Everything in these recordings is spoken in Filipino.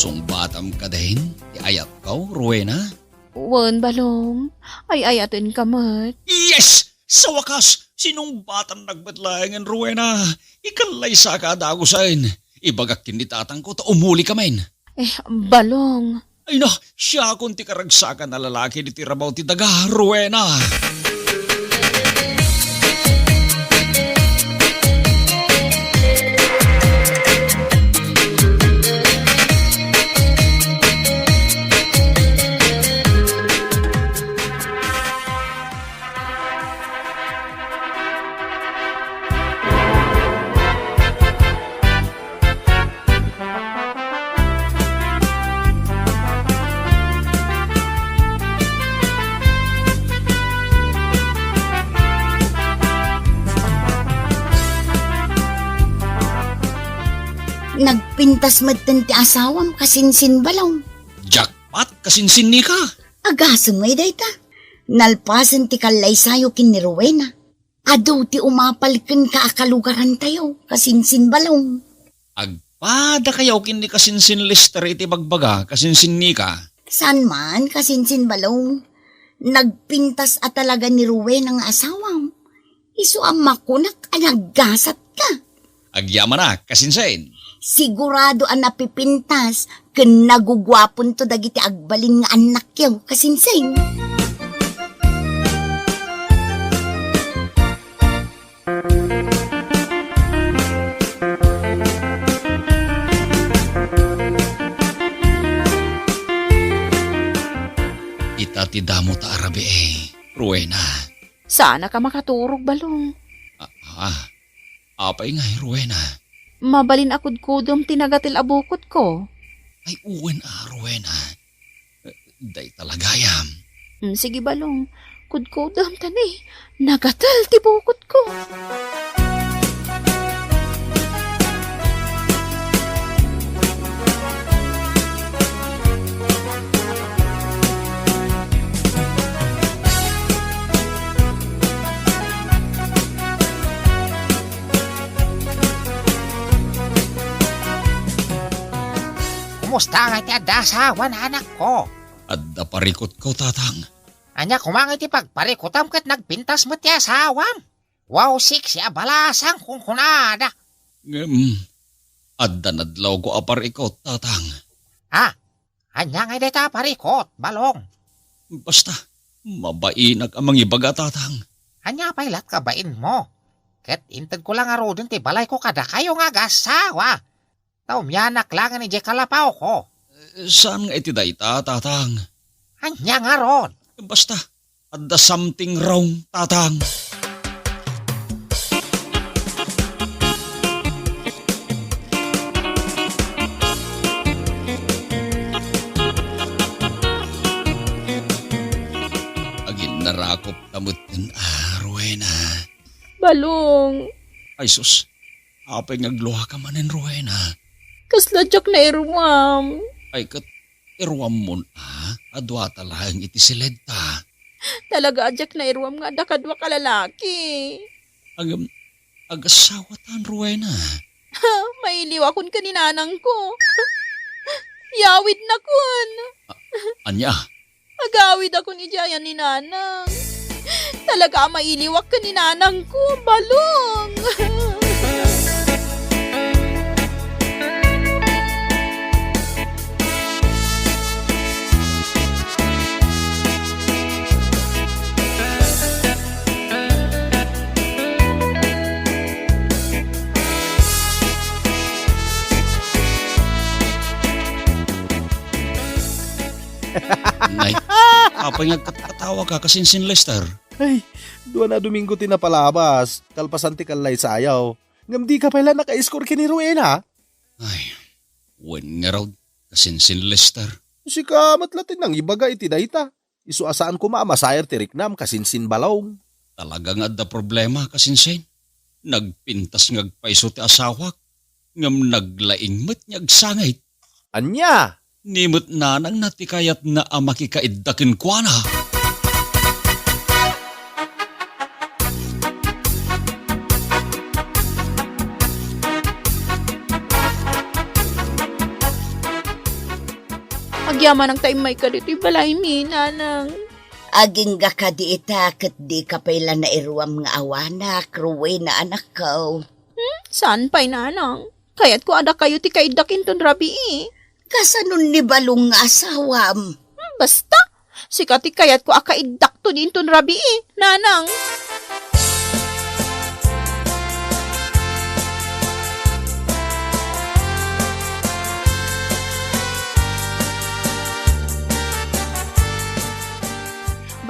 Sungbatam ka din, ti ayat kaw, Rowena? Wan, balong. Ay ayatin ka mat. Yes! Sa wakas, sinong batang nagbatlayangan, Rowena? Ikalay sa kadagusain. Ibagak kini tatang ko, ta umuli ka men. Balong. Ay na, siya kung ti karagsakan na lalaki di tirabaw ti daga, Rowena. Nagpintas madtan ti asawam kasinsin balong. Jackpot, kasinsin ni ka. Agasem ngay dayta. Nalpasan ti kalay sayo kin ni Rowena. Ado ti umapal ken kaakalugaran tayo kasinsin balong. Agpada kayaw kini kasinsin Lester iti bagbaga, kasinsin ni ka. San man kasinsin balong. Nagpintas at talaga ni Rowena nga asawam. Isu ang makunak ang naggasat ka. Agyaman na, kasinsin. Sigurado ang napipintas ken nagugwapon to dagiti agbalin nga anak yaw kasinsing. Ita ti damo ta arabi Rowena. Sana ka makaturog, balong. Apay nga, Rowena. Mabalin akod kudom tinagatil abukot ko. Ay uwan Rowena. Day talagayam. Sige, balong. Kudkudam tani. Nagatal ti bukot ko. Kumusta nga ti adasawan anak ko? Adda parikot ko, tatang. Anya kumangay ti pagparikutam kat nagpintas mo ti asawam. Wow, siya balasang kung kunada. Adda nadlaw ko aparikot, tatang. Anya nga deta parikot, balong. Basta, mabainag ang mga ibaga, tatang. Anya pailat ka bain mo. Ket intad ko lang aro dun ti balay ko kada kayo nga gasawa. Umyanak lang ni Jay Kalapaw ko. Saan nga iti dayta, tatang? Anya nga ron. Basta, adda something wrong, tatang. Agin narakop tamot din, Rowena. Balong. Ay sus, apay ngagluha ka manin, Rowena. Kasladyak na irumam. Ay kat, irwam mo adwa talagang iti silenta. Talaga adyak na irumam nga dakadwa kalalaki. Agasawa tan, Rowena. Mailiw akon kaninanang ko. Yawid na kun. Anya, Agawid ako ni Jayan ni nanang. Talaga mailiwak ka ni nanang ko, balong. Nay, apay ngagkatawa ka kasinsin Lester. Ay, duwa na Domingo tinapalabas. Kalpasan ti kalay sayaw. Ngam di ka pala naka-score kini Rowena. Ay, wen nga raw kasinsin Lester. Si kamat latin ng ibaga iti dayta. Isu asaan ko maamasayar ti Riknam kasinsin balong. Talaga nga da problema kasinsin. Nagpintas ngagpaiso ti asawak. Ngam naglaing met sangit. Anya? Nimot nanang natikayat na amakikaiddakin kwa na. Nagyaman ang time may ka dito'y balay mi, nanang. Aging ga ka di ita, kat di ka pala na iruam nga awanak, Rowena anak ko. Saan pa'y nanang? Kaya't ko ada kayo ti kaidakin ton rabi eh. Kasanon ni balong nga asawam. Basta, sikati kayat ko akaidak to din ton rabi eh, nanang.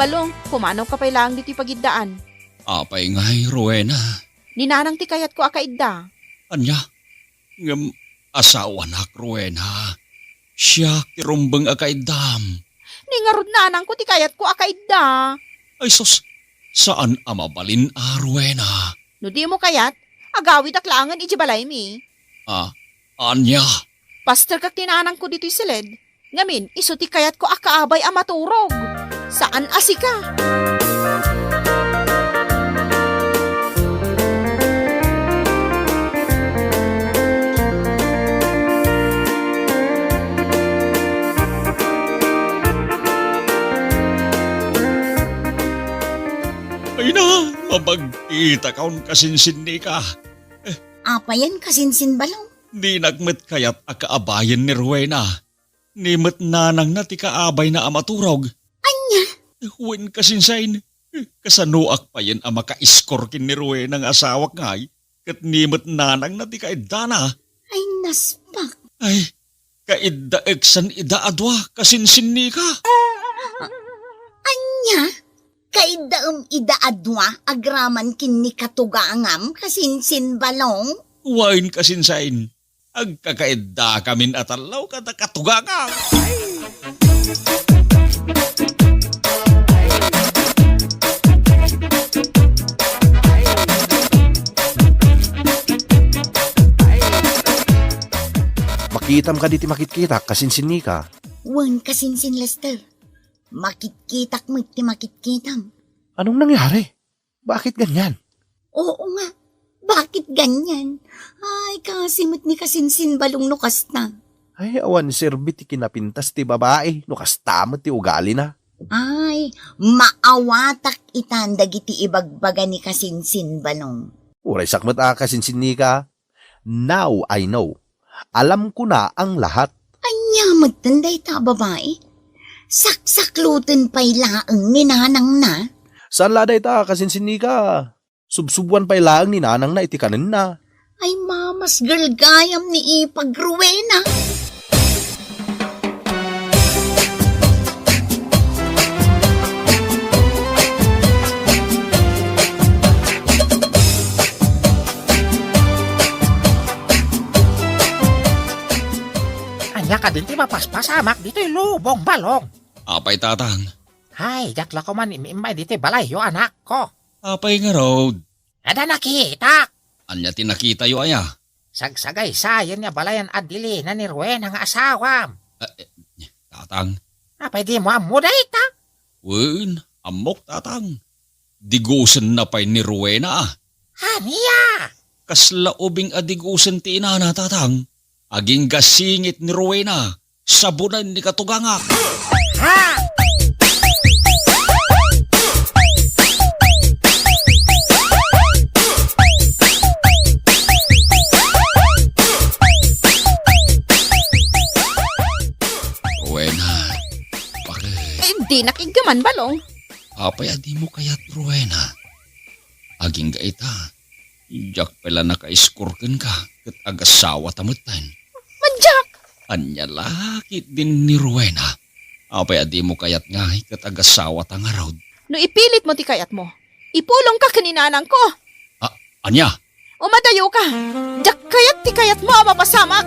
Balong, pumanaw ka pa'y lang dito'y pagidaan. Apay ngay, Rowena. Ni nanang ti kayat ko akaida. Anya, ngam asawa na, Rowena. Siya kirumbang akaidam. Ni ngarod nanang ko ti kayat ko akaida. Ay sus, saan amabalin, Rowena? No di mo kayat, agawid aklangan iji balay mi. Anya, Pastor kak tinanang ko dito'y silid. Ngamin, iso ti kayat ko akaabay amaturog. Saan asika? ay na, mabagkita kaon kasinsin ni ka. Apa yan kasinsin balong? Di nagmet kayat akaabayan ni Rowena. Nimet nanang na ti kaabay na amaturog. Anya? Huwin kasinsain. Kasanuak pa yan ang maka-iskorkin ni Rowena ng asawak ngay. Kat nimet nanang na ti kaidana. Ay naspak. Ay, kaiddaeksan idaadwa kasinsin ni ka. Anya? Kaidaam idaadwa agraman kin ni katugangam kasinsin balong? Huwin kasinsain. Agkakaidda kamin atalaw kata katuganga. Makitam ka diti makitkita, kasinsin ni ka. Wan kasinsin Lester. Makitkitak mo ti makitkitam. Anong nangyari? Bakit ganyan? Oo nga. Bakit ganyan? Ay, kasimot ni kasinsin balong nukas na. Ay, awan serbi ti kinapintas ti babae, no kastamot ti ugali na. Ay, maawatak itandag iti ibagbaga ni kasinsin balong. Uray sakmat kasinsin ni ka. Now I know. Alam ko na ang lahat. Anya, magtanday ta babae. Saksaklutin pa'y laang ni nanang na. Saan laday ta kasinsin ni ka? Subsubuan pa'y laang ni nanang na iti kanin na. Ay, mamas galgayam ni Ipag Rowena. Anya ka din ti mapaspasamak dito'y lubong balong. Apay tatang. Hay, jakla ko man imimay dito'y balay yo anak ko. Apay nga road. Ada nakita. Anya tinakita yo aya. Sagsagay sayan niya balayan adili na ni Rowena nga asawam. Tatang. Apay di mo amuday ta. Wen, amok tatang. Digusen na pa'y ni Rowena. Haniya. Kasla ubing adigusen ti inana tatang. Aging gasingit ni Rowena. Sabunan ni katuganga. Ha! Rowena, bakit? Di nakigaman balong. Apay adi mo kayat Rowena. Aging gaita. Jak pala naka-eskorken ka. Kat agasawa tamutan. Madyak! Anya lakit din ni Rowena. Apay adi mo kayat nga kat agasawa tangarod. No ipilit mo ti kayat mo. Ipulong ka kaninanang ko. Anya? Umadayo ka. Jak kayat ti kayat mo mapasamak.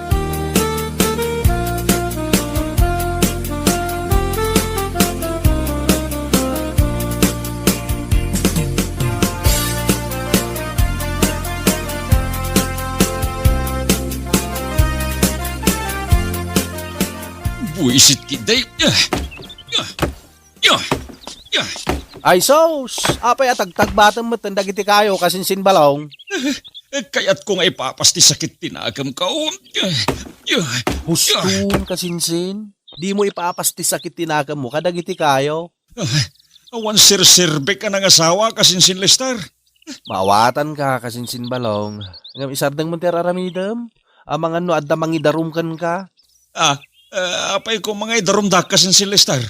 Buisit kiday. Ay sos, apay atagtag batang matandag iti kayo kasinsin balong. Kaya't kung ay papasti sakit tinagam ka. Hustun kasinsin. Di mo ipapasti sakit tinagam mo kadagiti kayo. Awan sir-sirbe ka ng asawa kasinsin Lester. Mawatan ka kasinsin balong. Ngam isardang mo teraramidam. Amang ano adda mangidarumkan ka. Apay ko mga idarumdak kasinsin Lester.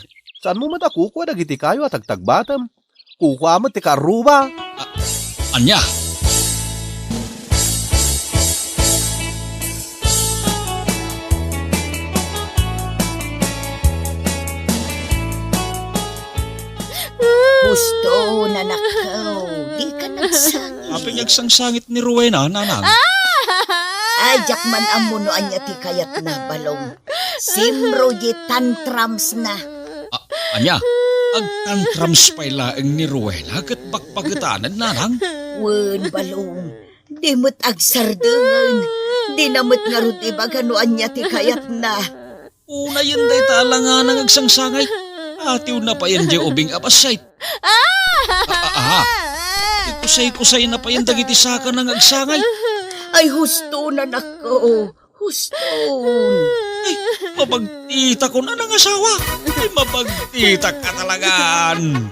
Saan mo matakukwa dagiti kayo at tagtagbatam? Kukwa mo ti karuba. Anya? Gusto na nakaw. Di ka nagsangit. Apay nagsangsangit ni Rowena, nanang. Ajak man ang munoan niya ti kayat na balong. Simro di tantrams na. Anya? Ag tantrams pa ilaang ni Rowena kat bakpagatanan, nanang. Wen balong. Di mo't agsardangan. Di namot nga rin ibaganuan niya ti kayat na. Una yan day talangan ang agsangsangay. Atiw na pa yan di ubing apasay. Ikusay-kusay na pa yan dagiti saka ng agsangay. Ay, husto na nako. Huston. Ay, mabagtita ko na ng asawa. Ay, mabagtita ka talagaan.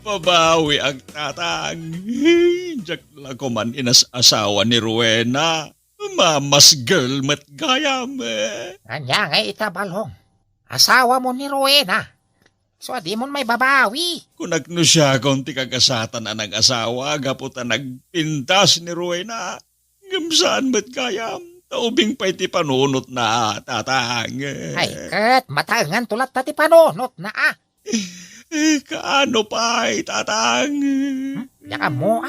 Babawi ang tatang. Diyak lang ko man inas asawa ni Rowena. Mamas girl mat gayam. Anya nga itabalong. Asawa mo ni Rowena. So di mo may babawi. Kunagno siya kung ti kagasatan na ng asawa. Gaputan nagpintas ni Rowena. Gamsaan mat gayam. Taubing pa iti panunot na tatang. Ay, kat matangan tulat na ti panunot na Kaano pa ay tatang? Yaka mo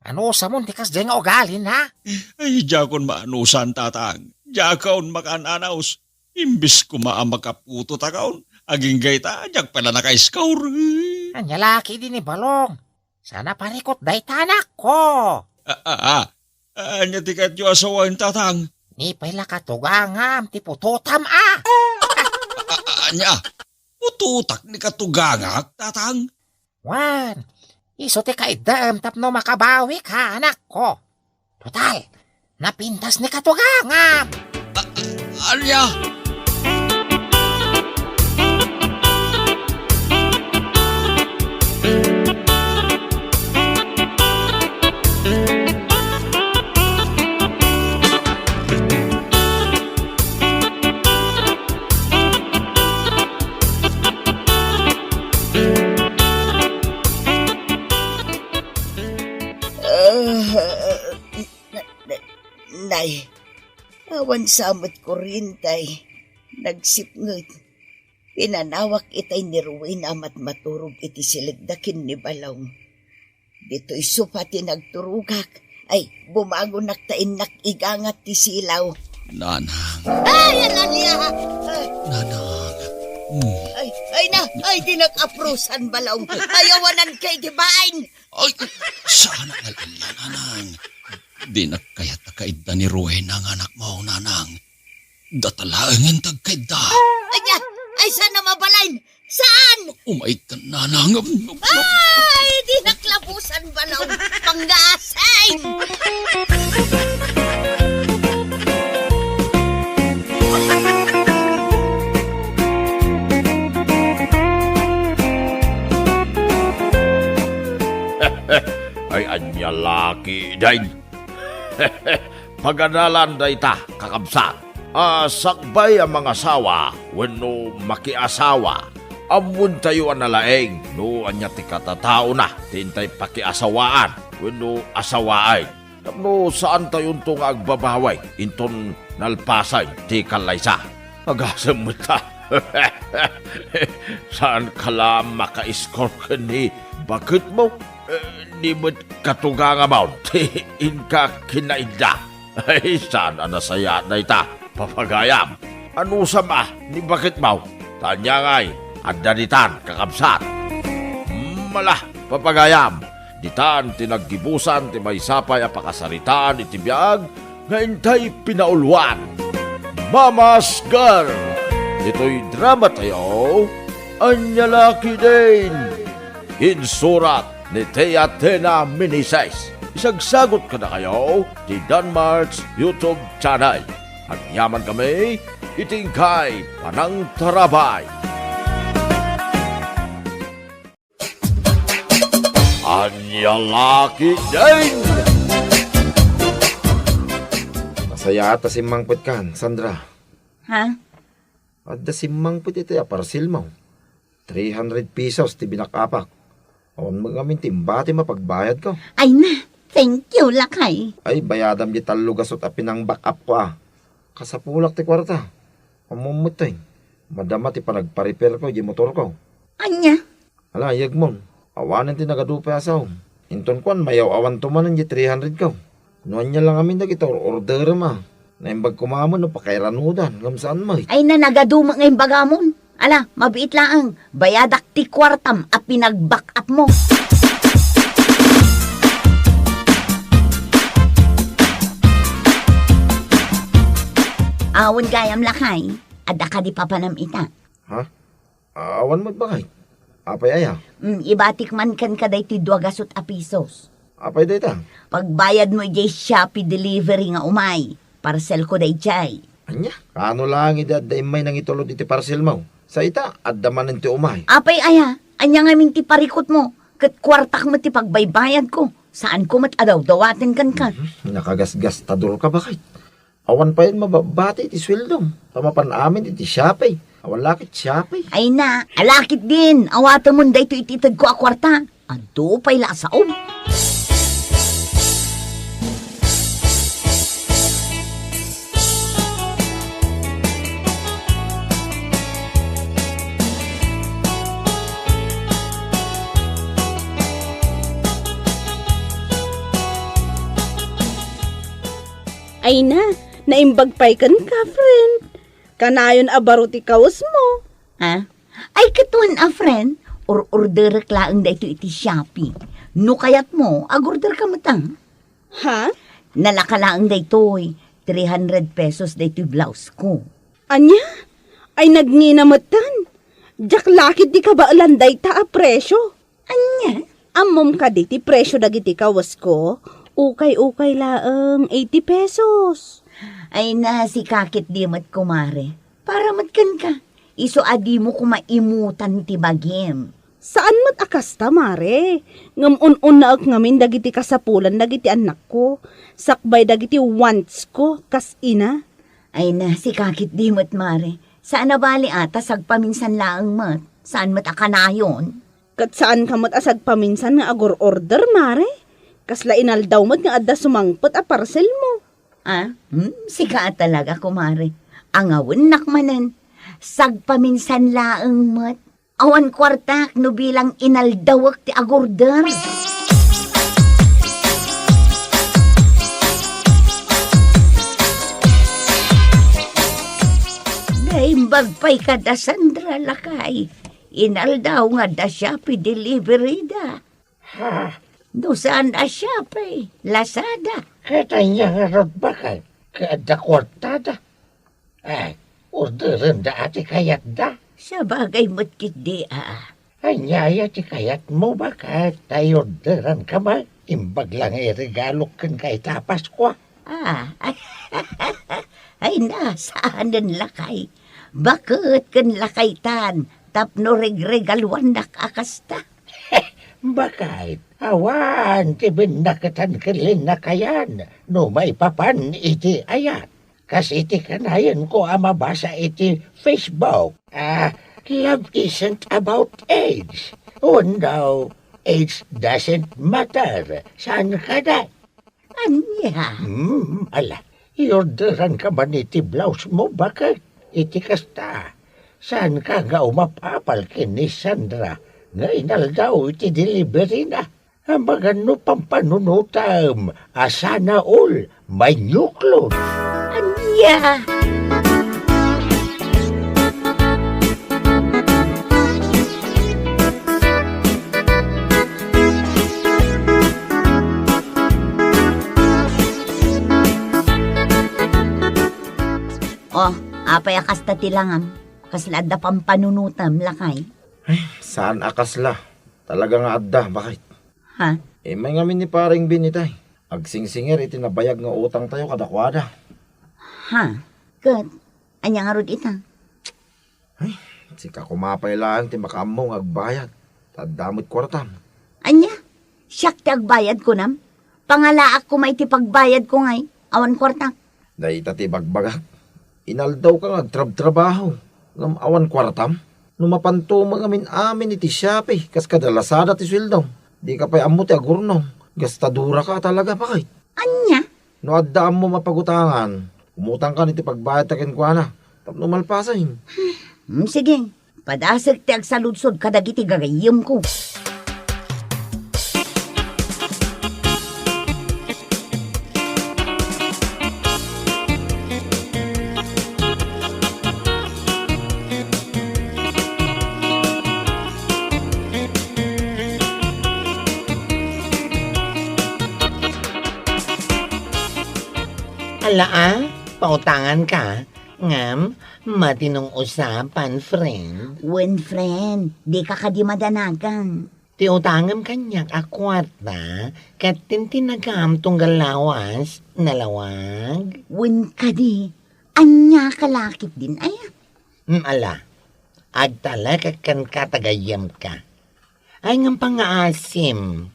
Ano sa mo tikas dyan nga ugalin ha? Ay, jakon maanusan tatang. Jakon makananaos. Imbis ko maamakaputo takaon. Aging gayta, jak pala naka-scour. Anya laki din ni Balong. Sana parikot day tanak ko. Anya tikat yung asawain tatang. Ni pala katugangam, ti pututam Anya, pututak ni katugangak tatang. Wan, iso ti kaidam tapno makabawi ka anak ko. Total, napintas ni katugangam. Anya? Nay, awan samot ko rin, tay. Nagsipngot. Pinanawak itay ni Ruin amat maturog iti siligdakin ni Balong. Dito'y supati nagturugak. Ay, bumago naktain nakigangat ti silaw. Nanang, Ay, alaliya! nanang. Ay na! Ay, di nag-aprusan, Balong. Ayawanan kay dibain! Ay, sana alala, nanang. Di na kaya takaida ni Rowena ang anak mo, nanang. Datalaangin tagkaida. Ay, saan na mabalain? Saan? Umay ka, nanang. Ay, di naklabusan, Balong. Panggasain! Ay anya laki dain. Paganalan da ita kakabsat. Sakbay ang mga asawa wenno makiasawa. Amun tayo analaeng no anya ti katatao na tintay pakiasawaan wenno asawaay. Tapno saan tayo itong agbabaway inton nalpasay ti kalaysa. Agasam mo ta. Saan kala maka-score ka ni bakit mo? Di mo't katugang amaw, inka kinaida. Ay, sana nasaya na ita, papagayam. Ano sama, ni bakit maw? Tanya nga'y, adanitan, kakabsat. Malah, papagayam. Ditan, tinaggibusan, ti may sapay apakasaritaan, itibiyag, ngayon tayo pinauluan. Mama's Girl. Ito'y drama tayo, anyalaki din. Insurat ni Thea Tena Minises. Isagsagot ka na kayo di Danmarks YouTube channel. At yaman kami, itingkay panang tarabay. Anyalaki din. Masaya ata si Mangput kan, Sandra. Ha? At da si Mangput ito ya, parsil mo. 300 pesos ti binakapak. Awan mo gamin timbati mapagbayad ko. Ay na, thank you, lakay. Ay, bayadam di talo gasot a pinang backup ko ah. Kasapulak ti kwarta. Amumutay. Madama ti panagpa-repair ko, di motor ko. Anya? Hala, yag mo. Awanan ti nagadupa asaw. Inton kwan, mayaw awan tumanan di 300 ko. Nuan niya lang amin na kita order ma. Naimbag kumamon no pakairanudan. Gamsaan mo. Ay na, nagaduma ngayong bagamon. Ala, mabiit laang. Bayadak ti kwartam a pinag-back up mo. Awan gayam lakay. Ada ka di papanam ita. Ha? Awan mo bakit? Apay aya? Ibatik man kan kaday ti 2 pesos. Apay data? Pagbayad mo jay Shopee delivery nga umay. Parcel ko day jay. Anya? Ano lang idad da imay nang itulod iti parcel mo? Sa ita, addaman ti umay. Apay aya, anya nga min ti parikot mo. Kat kwartak mo ti pagbaybayad ko. Saan ko mat adaw dawatin kan kan. Nakagasgas tador ka bakit? Awan pa yun mababati iti swildom. Pamapan amin iti Shopee. Awan lakit Shopee. Ay na, alakit din. Awata mo da ito ititag ko a kwarta. Ado pa'y lasaom. Ay na, naimbag pa'y kan ka, friend. Kanayon abaruti kaos mo. Ha? Ay katuan a friend. Or order klaang da ito iti Shopee. No kayat mo, agorder ka matang. Ha? Nalakalaang da ito'y 300 pesos da ito'y blouse ko. Anya? Ay nagninamatan. Jak lakit di ka ba alanday ta a presyo? Anya? Amom ka di ti presyo dagiti kawas ko. Ukay-ukay laang 80 pesos. Ay na, si kakit di mat kumare. Para matkan ka. Iso adi mo kumaimutan ti bagim. Saan mat akas ta, mare? Ngamun-un na ak ngamin dagiti kasapulan dagiti anak ko. Sakbay dagiti wants ko, kas ina. Ay na, si kakit di mat mare. Saan na bali ata sagpaminsan laang mat? Saan mat akanayon? Kat saan ka mat asag paminsan nga agor order, mare? Kasla inaldaw mat nga adda sumangpot a parcel mo. Ah, siga talaga kumare. Angawin nakmanen. Sagpaminsan laang mat. Awan kwartak no bilang inaldawak ti agorder. Naimbag pa'y kada Sandra lakay. Inaldaw nga da Shopee delivery da. No saan da Shopee? Lazada. Katanya nga rod bakal. Kada kwartada. Ay, orderan da ati kayat da. Sa bagay mo't kiti Anyaya ti kayat mo bakal. Tayo orderan ka ba? Imbag lang regalo kan kay tapas ko. Ay na, saan din lakay? Bakit kan lakay tan? Tapno regregaluan nakakasta. Bakit? Awan, ti binakatan kalin na kayan. No may papan iti ayat. Kasi iti kanayan ko mabasa iti Facebook. Love isn't about age. Oh no, age doesn't matter. Saan ka na? Anya? Ala, i-orderan ka ba ni iti blouse mo? Bakit? Iti kasta. Saan ka nga umapapal ni Sandra? Nga inaldaw iti delivery na. Ambagan no pampanunutam. Asana all, may new clothes. Anya? Oh, apay akasta tilangam. Kaslada pampanunutam lakay. Saan akasla? Talaga nga adda, bakit? Ha? May ngamin ni paring binitay. Agsingsingir iti nabayag nga utang tayo kadakwada. Ha? Kat, anya nga rod ita. Sika kumapay lang ti makamong agbayad. Tadamot kwartam. Anya? Siyak ti agbayad ko nam. Pangalaak ko may ti pagbayad ko ngay. Awan kwartak. Dahil ti bagbagak. Inaldaw ka nga agtrab-trabaho. Ngam awan kwartam. Numapanto mga amin iti Shopee. Kas kadalasada ti sweldo. Di ka pa'y amo ti agurnong. Gastadura ka talaga bakit? Anya? No addaan mo mapagutangan. Umutang ka niti pagbayad takin kwa na. Tapno malpasahin. Sige. Padasag ti agsaludsod kadagiti gagayim ko. Ala pautangan ka. Ngam, matinong usapan, friend. Wen friend, di ka kadimadanagan. Ti utangam kanyak akwarta, kat tintinagam tunggal lawas, nalawag. Wen kadi, anya kalakip din ay. Ala, agtala kakan katagayam ka. Ay ngam pangaasim.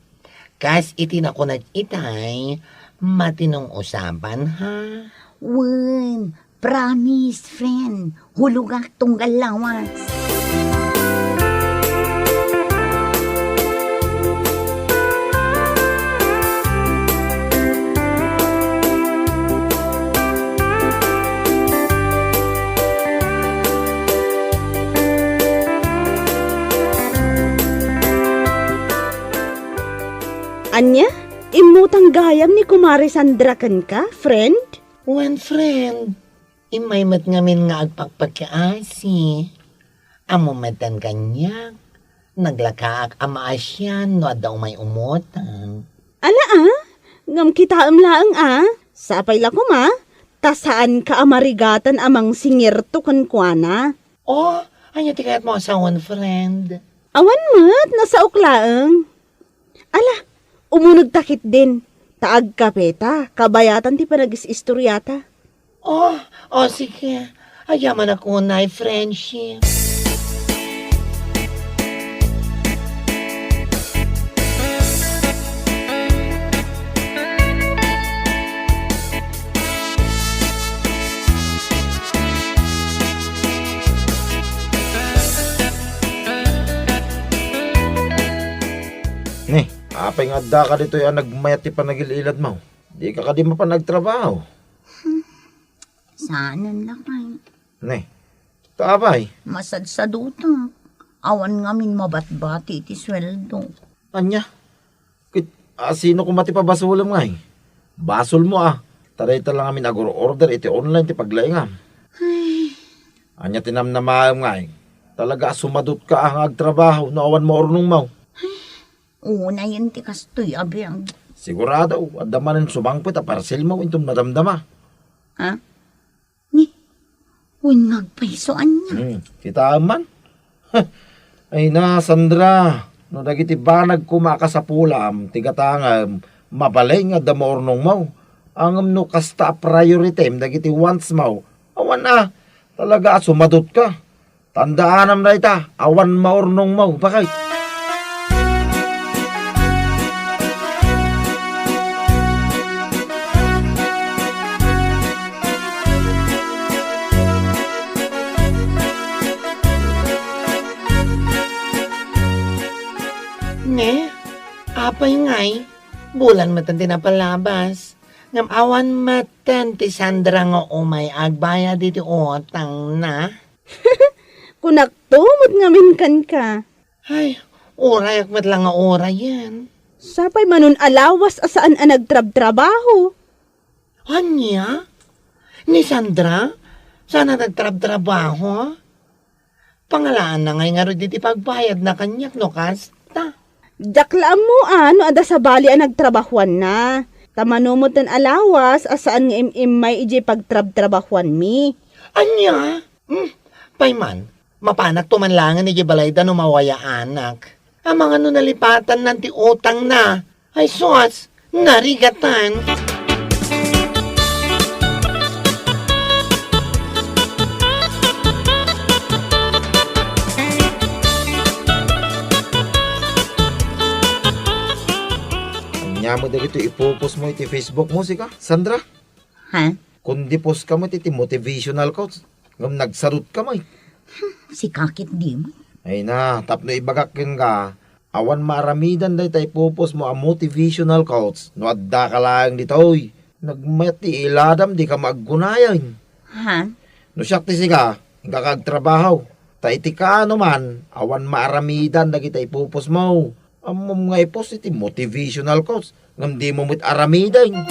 Kas itinakunat itay, matinong usapan, ha? Wen, promise friend, hulugak tunggal lawas. Anya, imutang gayam ni Kumari Sandra kan ka, friend? One friend, imay mat ngamin nga agpagpagkaasi. Amo matan kanyak, naglakaak ama asyan no adaw may umutang. Ala ngam kita laang sapay la kuma, tasaan ka amarigatan amang singirto kan kuana. Oh, anya tikayat mo sa one friend. Awan mat, nasa uklaang. Ala, umunod takit din. Taag kapeta, kabayatan ti panagis-istoryata. Oh, sige. Ayaman ako na friendship. Ni, apay nga adda ka dito yung nagmayat ti panagililad mo. Di ka di mapanagtrabaho. Saanan lakay. Ni, taabay. Masadsadutak. Awan ngamin mabatbati iti sweldo. Anya? Sino kumati pa basulam nga eh? Basol mo Taray lang amin agor-order iti online ti paglaingam. Anya tinamnamaam nga eh. Talaga sumadot ka ang agtrabaho no awan mo ornong mo. Una yun ti kastoy abiyang. Sigurado, adamanin sumangpit parcel mo intom nadamdama. Ha? Ni, uy nagpaisoan niya. Kita man. Ay na, Sandra. No dagiti banag kumaka sa pulam, tigatangam, mabalay nga damornong mo. Angam no kasta priority, dagiti wants mo. Awan talaga sumadot ka. Tandaanam na ita, awan maornong mo. Bakit? Apay ngay, bulan matan tinapalabas. Ngam awan matan ti Sandra nga umay agbaya diti utang na. Kunaktumot ngamin kan ka. Ay, oray akmat lang nga oray yan. Sapay manon alawas asaan nagtrab-trabaho. Anya? Ni Sandra? Sana nagtrab-trabaho? Pangalaan na ngay nga rin diti pagbayad na kanyak no kasta. Daklaan mo ano ada sa bali nagtrabahuan na. Tamanumot ng alawas asaan nga may iji pagtrab-trabahuan mi. Anya? Payman, mapanak tumanlangan ni Gibalayda no mawaya anak. Ang mga nalipatan ng ti utang na. Ay sos, narigatan. Anya mo dagito ipupos mo iti Facebook mo, sika, Sandra. Ha? Kundi post ka mo iti motivational quotes. Ngam nagsarot ka mo. Si kakit di mo. Ay na, tapno ibagakin ka. Awan maramidan day tayo pupos mo ang motivational quotes. No adda ka lang dito, oy. Nagmati iladam, di ka maggunayan. Ha? No siyak ti sika, hingga kagtrabaho. Ta iti ka ano man, awan maramidan na kita ipupos mo. Amom nga ipos iti motivational quotes. Ngam di mo mit aramidan.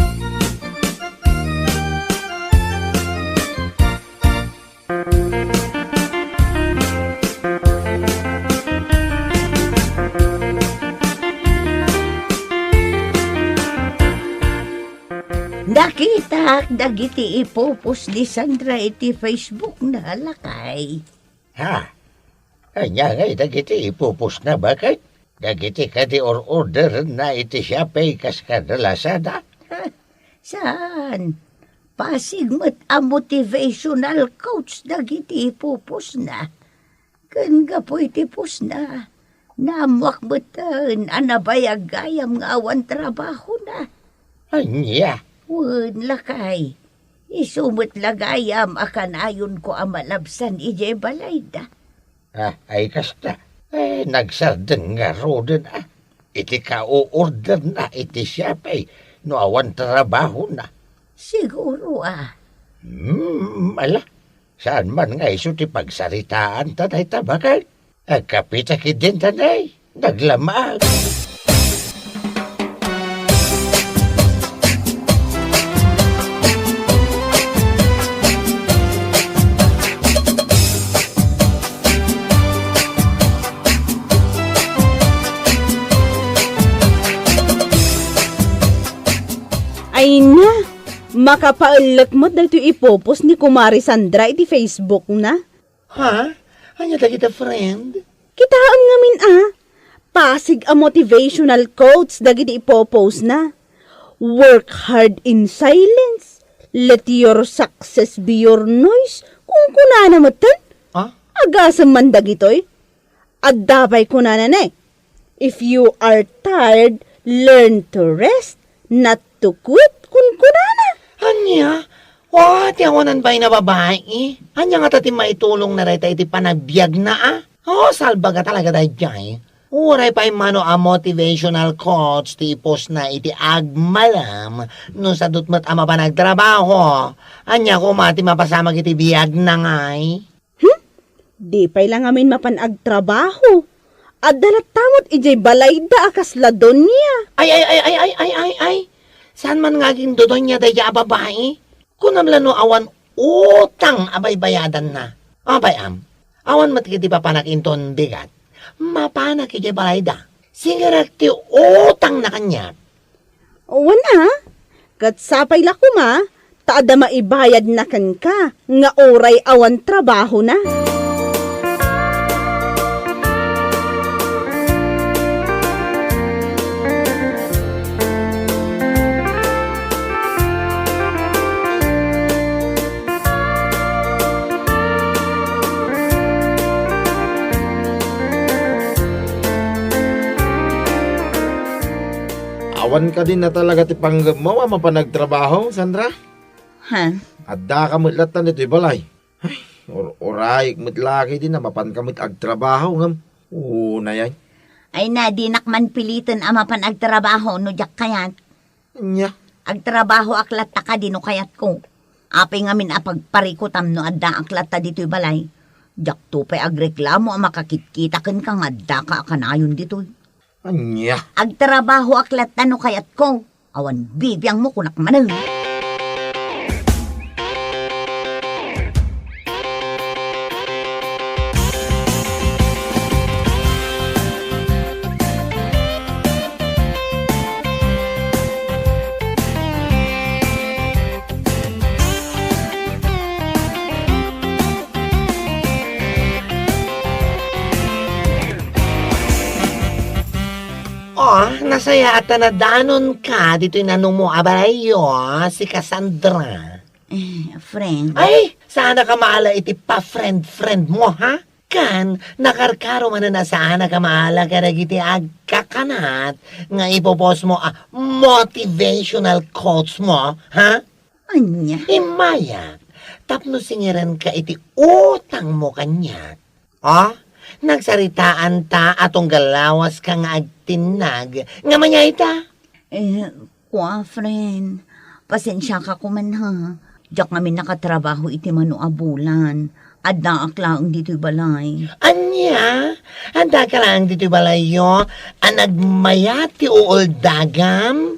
Nakita dagiti ipupos ni Sandra iti Facebook na lakay. Ha? Anya nga dagiti ipupos na bakit? Dagiti ka di order na iti Shopee kas kadalasada. Saan? Pasig mo't ang motivational coach dagiti ipupos na. Kan nga po itipos na. Namuak mo't anabayagayam nga awan trabaho na. Anya? Wen lakay. Isumot lagayam akan ayon ko ang malabsan ije balayda. Ay kasta. Nagsardeng nga roden iti ka o-order na iti Shopee no awan trabaho na. Siguro Ala, saan man nga iso ti pagsaritaan tanay tabakal? Agkapitakid din tanay, naglamag. Ay na, makapaulat mo dahil ipopos ni Kumari Sandra iti Facebook na. Ha? Anya dagita friend? Kitaan ngamin pasig a motivational quotes dagiti ipopos na. Work hard in silence. Let your success be your noise. Kung kunana mo tan, agasam man dagitoy. At dabay kunana na if you are tired, learn to rest, not to quit. Kung kunana. Anya? Ti awanan ba'y na babae? Anya nga tati maitulong na rin iti panagbiag na salba ka talaga tayo dyan. Uray pa'y mano a motivational coach ti ipos na iti agmalam no sa dutmat ama pa nagtrabaho. Anya ko mati mapasamag iti biag na ngay. Di pa'y lang amin mapanagtrabaho. At dalat tamot ijay balayda akas ladon niya. Ay. Saan man ngaging dodon niya daya babae? Kunam lano awan utang abay bayadan na. Abay awan matikiti pa panakinton bigat. Mapanak iti balayda. Sigarat ti utang na kanya. Wana, katsapay la kuma, taada maibayad na kan ka, nga oray awan trabaho na. Awan ka din na talaga ti panggamawa mapanagtrabaho, Sandra. Ha? Adda ka mutlatan ito balay. Ay, oray mutlaki din na mapan ka agtrabaho ngam. Na yan. Ay na, di nakman pilitan ama panagtrabaho no jak kayat. Nya. Agtrabaho aklat ta ka di no kayat ko. Apay ngamin apagparikutam no adda aklat ta dito'y balay. Jak to pa'y agreklamo ang makakikita kan kang adda ka akanayon dito'y. Anya. Agtrabaho aklat ta no kayat ko. Awan bibiyang mo kunak manang. Nasaya at tanadanon ka dito inanong mo abarayo si Cassandra. Friend, Ay, sana ka maala iti pa-friend-friend mo, ha? Kan, nakarkaro man na sana ka maala karag iti agkakanat nga ipopos mo motivational quotes mo, ha? anya. Imaya, tapno singiran ka iti utang mo kanya. Oh, nagsaritaan ta atong galawas ka nga agtinag. Nga manya ita? Friend, pasensya ka kuman ha. Diyak kami nakatrabaho iti manuabulan. At naaklaan dito'y balay. Anya, handa ka lang dito balayo, anagmayat ti uol dagam?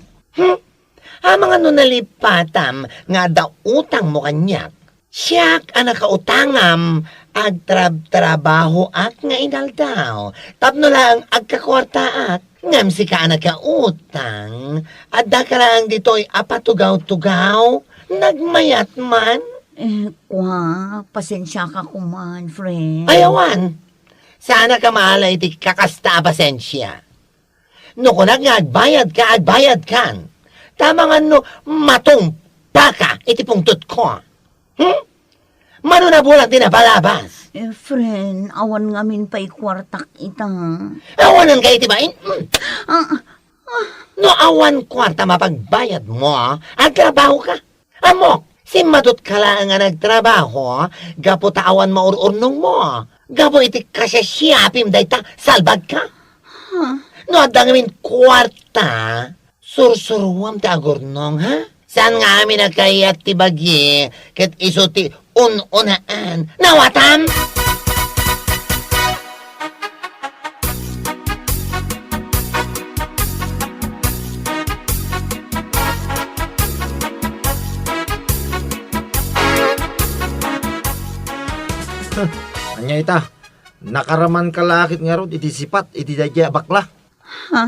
Mga nalipatam nga da utang mo kanyak. Siyak ang nakautangam, agtrabaho at nga inaldaw. Tapno lang agkakwarta at ngam si ka nakautang. At da ka lang dito'y apatugaw-tugaw, nagmayat man. Pasensya ka kuman, friend. Ayawan, sana ka maala iti kakasta pasensya. No kung agbayad kan. Tama nga no, matumpa ka iti pungtot ko. Mano na bulang tinapalabas. Friend, awan ngamin pa'y kwartak ita. Awanan ka iti ba? No awan kwarta mapagbayad mo, agtrabaho ka. Amok, si madot ka lang nga nagtrabaho, gapo taawan maururnong mo. Gapo iti kasyapim day ta, salbag ka. No adang ngamin kwarta, sursuruam ti agurnong, ha? Saan nga amin nagkayat ti bagi, ket iso ti unaan. Nawatam! Anya ita, nakaraman kalakit nga rod, iti sipat, iti dadya bakla. Ha?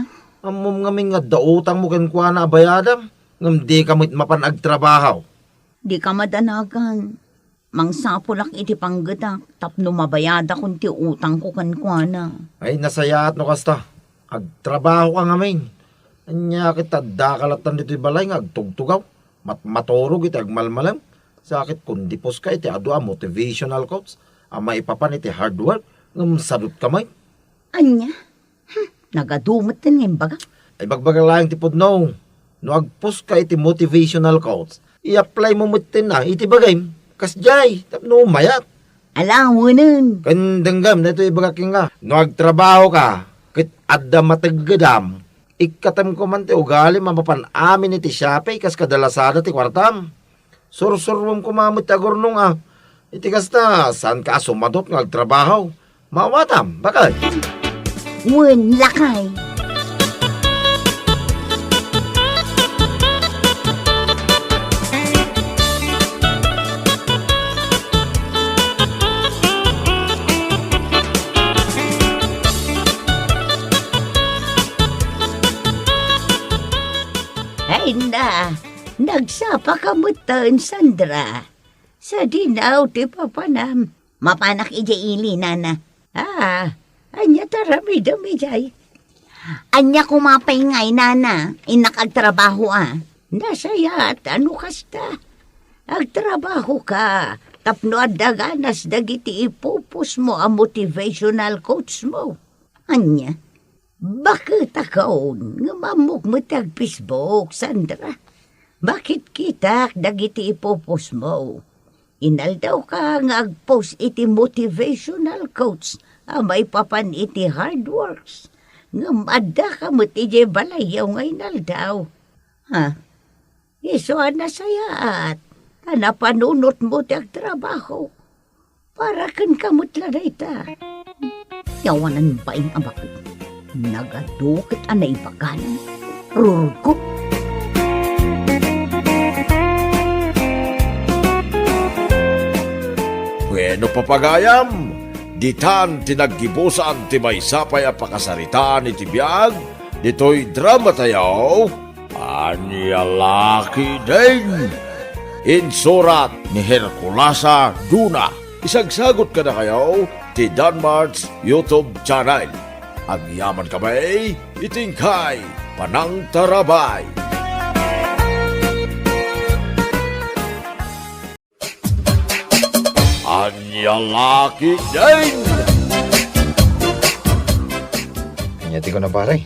Amom ngamin nga dautang mo kenkwa na abayadam, ngam di kamit mapanagtrabaho. Di ka madanagan. Mangsapulak iti panggadak, tapno mabayada kung ti utang ko kankwana. Ay, nasaya at no kasta. Agtrabaho ka ngamin. Anya kita dakalatan dito'y balay nga agtugtugaw. Maturog iti agmalmalam. Sakit kundi pos ka iti adu motivational quotes. Ama ipapan iti hard work. Ngam sadot kamay. Anya? Nagadumot din ngayon baga. Ay bagbaga lang ti pudno. No agpos ka iti motivational quotes. I-apply mo mutin na iti bagay. Kasjay, tapno mayat. Alawanan. Kandanggam na ito ibaga kinga. No agtrabaho ka, kit adda mataggadam, ikatam ko man ti ugali mapapan amin iti Shopee kas kadalasada ti kwartam. Sursurwam kumamit ti agurnong iti kasta, saan ka sumadot ng agtrabaho? Mawatam, bakit? Wen lakay. Ay na, nagsapa ka mutan, Sandra. Sa dinaw, ti papanam. Mapanak ija ili, nana. Anya tarami damijay. Anya kumapay ngay, nana. Inakagtrabaho, Nasaya at ano kasta. Agtrabaho ka. Tapno at daganas dagiti ipupus mo ang motivational coach mo. Anya, bakit akaon nga mamok mo tag Facebook, Sandra? Bakit kita dagiti ipupus mo? Inaldaw ka nga agpost iti motivational quotes may papan iti hard works. Nga madda ka mo iti balayaw nga inaldaw. Iso na sayaat. Napanunot mo ti agtrabaho. Para kan kamot lanay ta. Yawanan ba yung abakot? Nagadukit anay paganan. Rurgo. Bueno papagayam, ditan tinaggibusan ti may sapay a pakasaritaan iti biyag, dito'y drama tayaw, Anya Laki din. Insurat ni Herculasa Duna. Isagsagot ka na kayo ti Danmar's YouTube channel. Agyaman kamay, itingkay panangtarabay. Anyalaki din! Nyati ko na pare.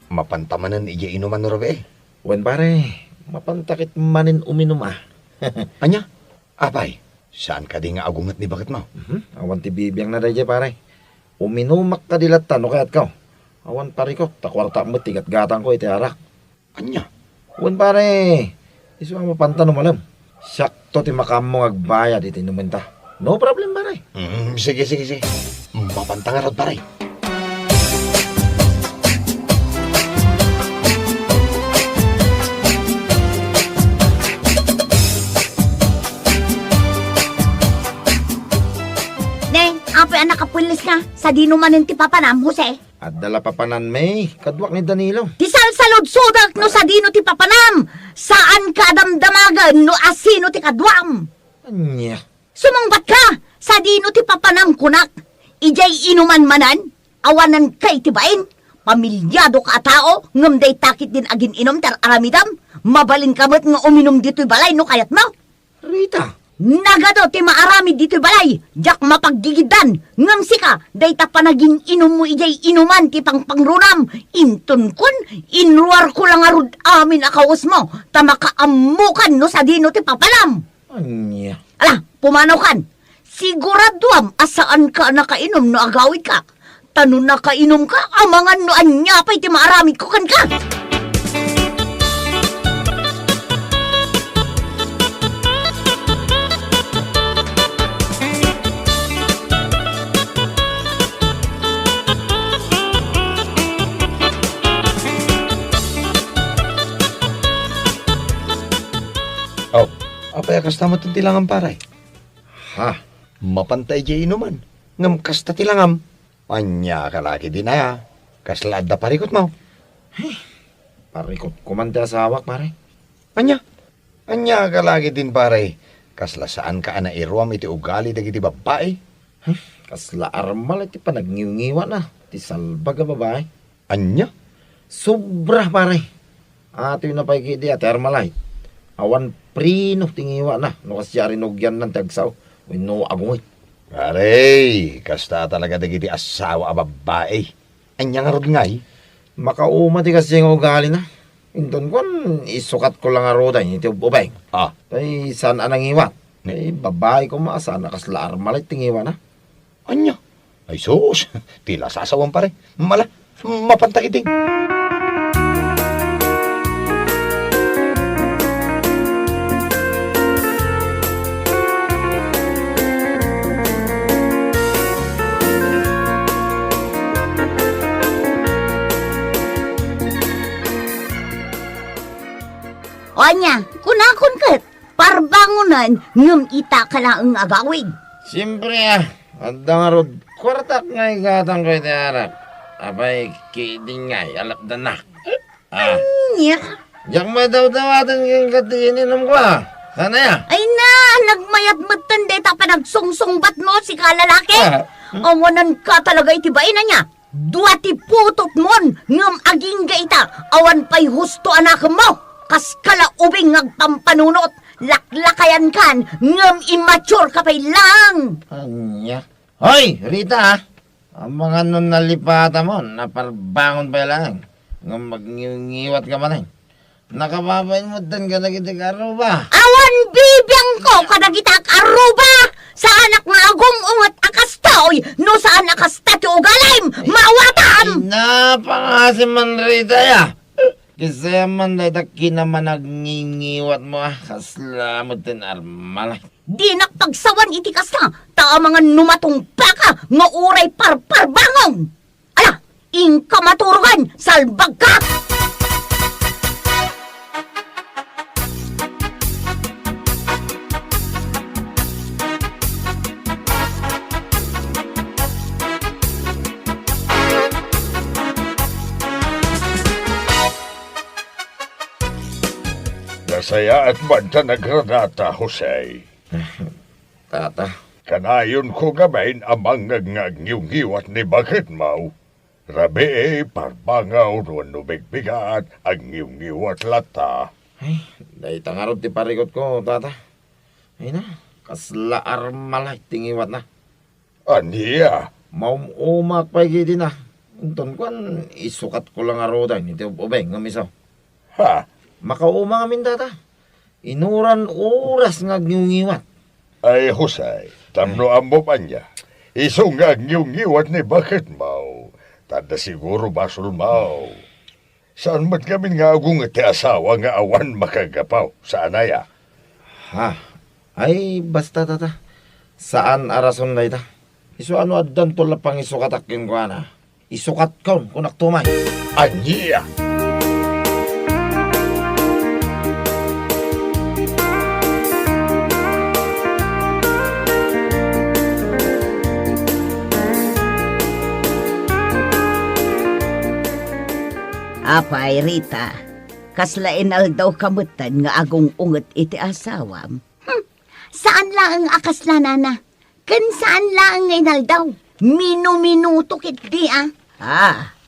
Mapantamanan iya inuman no rabe. Wen pare, mapantakit manin uminom ah. Anya? Apay, saan ka di nga agungat ni bakit mo? Awan ti bibiyang na dayjay pare. Uminumak ka dilat tano kayat ka. Awan pare ko, takwarta mo tigat gatang ko iti arak. Anya? Wen pare, iso ang mapantano malam. Sakto ti makamo agbayad iti inuminta. No problem pare. Sige. Mapantangarot pare. Neng, apay anak kapulis na. Sa dinumanin ti papanam, Jose. At dala papanan may, kadwak ni Danilo. Ti salsalod sudak no sa dino ti papanam. Saan ka damdamagan no asino ti kadwam. Anya. Sumangbat ka! Sa dino ti papanam kunak. Ijay inuman manan. Awanan kay tibain. Pamilyado ka tao. Ngamday takit din agin inom tar aramidam. Mabalin kamot nga uminom dito'y balay no kayat mo. Rita. Nagado ti maaramid dito'y balay. Jak mapaggigidan. Ngam sika. Dayta pa naging inom mo ijay inuman ti pangpangrunam. Intun kun. Inruar ko lang arud amin akawas mo. Tamakaamukan no sa dino ti papanam. Anya. Ala, pumanaw kan. Siguraduam asaan ka nakainom no agawid ka. Tano nakainom ka, amangan no anyapay ti maaramid ko kan ka. Oh, apay akas tama itong tilangan pare. Ha? Mapantay iya inuman. Ngam kasta tilangam. Anya ka lagi din na. Kaslad da parikot mo. Parikot kumante asawak pare. Anya? Anya ka lagi din pare. Kasla saan ka ana iruam iti ugali dagiti babae. Kasla armal iti panagniungiwa na. Ti salbaga babae. Anya? Sobra pare. Ato yung napaikidi at armalay. Awan prino tingiwa na. No kasyari ugyan ng tagsaw. No agungit. Pare, kasta talaga dagiti asawa a babae. Anya nga rod ngay. Makauma ti kasi yung ugali na. Indon kon isukat ko lang aroda iti ubay. Ah, Tay saan anang iwat. Ay babae ko maasana kasla armalay tingiwa na. anya? Ay sus, tila sasawang pare. Mala, mapantakiting. O anya, kunakon kat. Parbangunan, ngam ita ka lang ang agawid. Siyempre ah. Adda nga rod. Kwartak ngay gatang ko iti arak. Abay kiding ngay alap na. Ah. Nya. Jak madaw-dawatan yung katininom ko ah. Sana ya? Ay na, nagmayat matanda ta pa nagsungsungbat mo si kalalaki. Awanan ka talaga itibain na niya. Duati putot mon, ngam aging gaita. Awan pa'y husto anak mo. Kas kalaubing ngagpampanunot. Laklakayan kan, ngam immature ka pa'y lang. Anya. Hoy, Rita ah. Ang mga nun nalipata mo, naparbangon pa lang. Nga magngiwat ka man eh. Nakababayin mo dan ka na kita karuba. Awan bibiyang ko kadagitak aruba. Sa anak nga agong ungat akastoy, no sa anak akastati ugalim, mawatam! Napangasi man Rita ya. Kasi man dahil naman nagngingiwat mo ah. Kaslamot din armalay. Di nakpagsawan iti kasta, ta mga numatong baka, nga uray parparbangong. Ala, ingka maturugan, salbag ka! Nasaya at banta nagranata, Jose. Tata. Kanayon ko gabayin amang ngagngiw-ngiwat ni bakit mau. Rabi parbangaw no bigbigat ang ngiw-ngiwat lata. Ay, dahi tangarod ti parigot ko, tata. Ay na, kasla armalay tingiwat na. Aniya, Maumak pa gidi na. Unton kwan, isukat ko lang arodan. Iti ubeng, ngamisaw. ha, Makauma ngamin tata. Inuran oras nga ngiwat. ay Husay, tamno amo pa niya. Iso nga ngiw-ngiwat ni bakit mau. Tada siguro basol mau. Saan mat kami nga agong iti asawa nga awan makagapaw sa anaya? Ha? Ay, basta tata. Saan arason na ita? Iso ano adan to lapang isukat akin ko na. Isukat ko, kunak tumay. Aniya! Apay, Rita, kaslain daw kamutan nga agong unget iti asawam. Saan lang ang akasla, nana? Kan saan lang ang inaldaw? Minu-minuto kit di,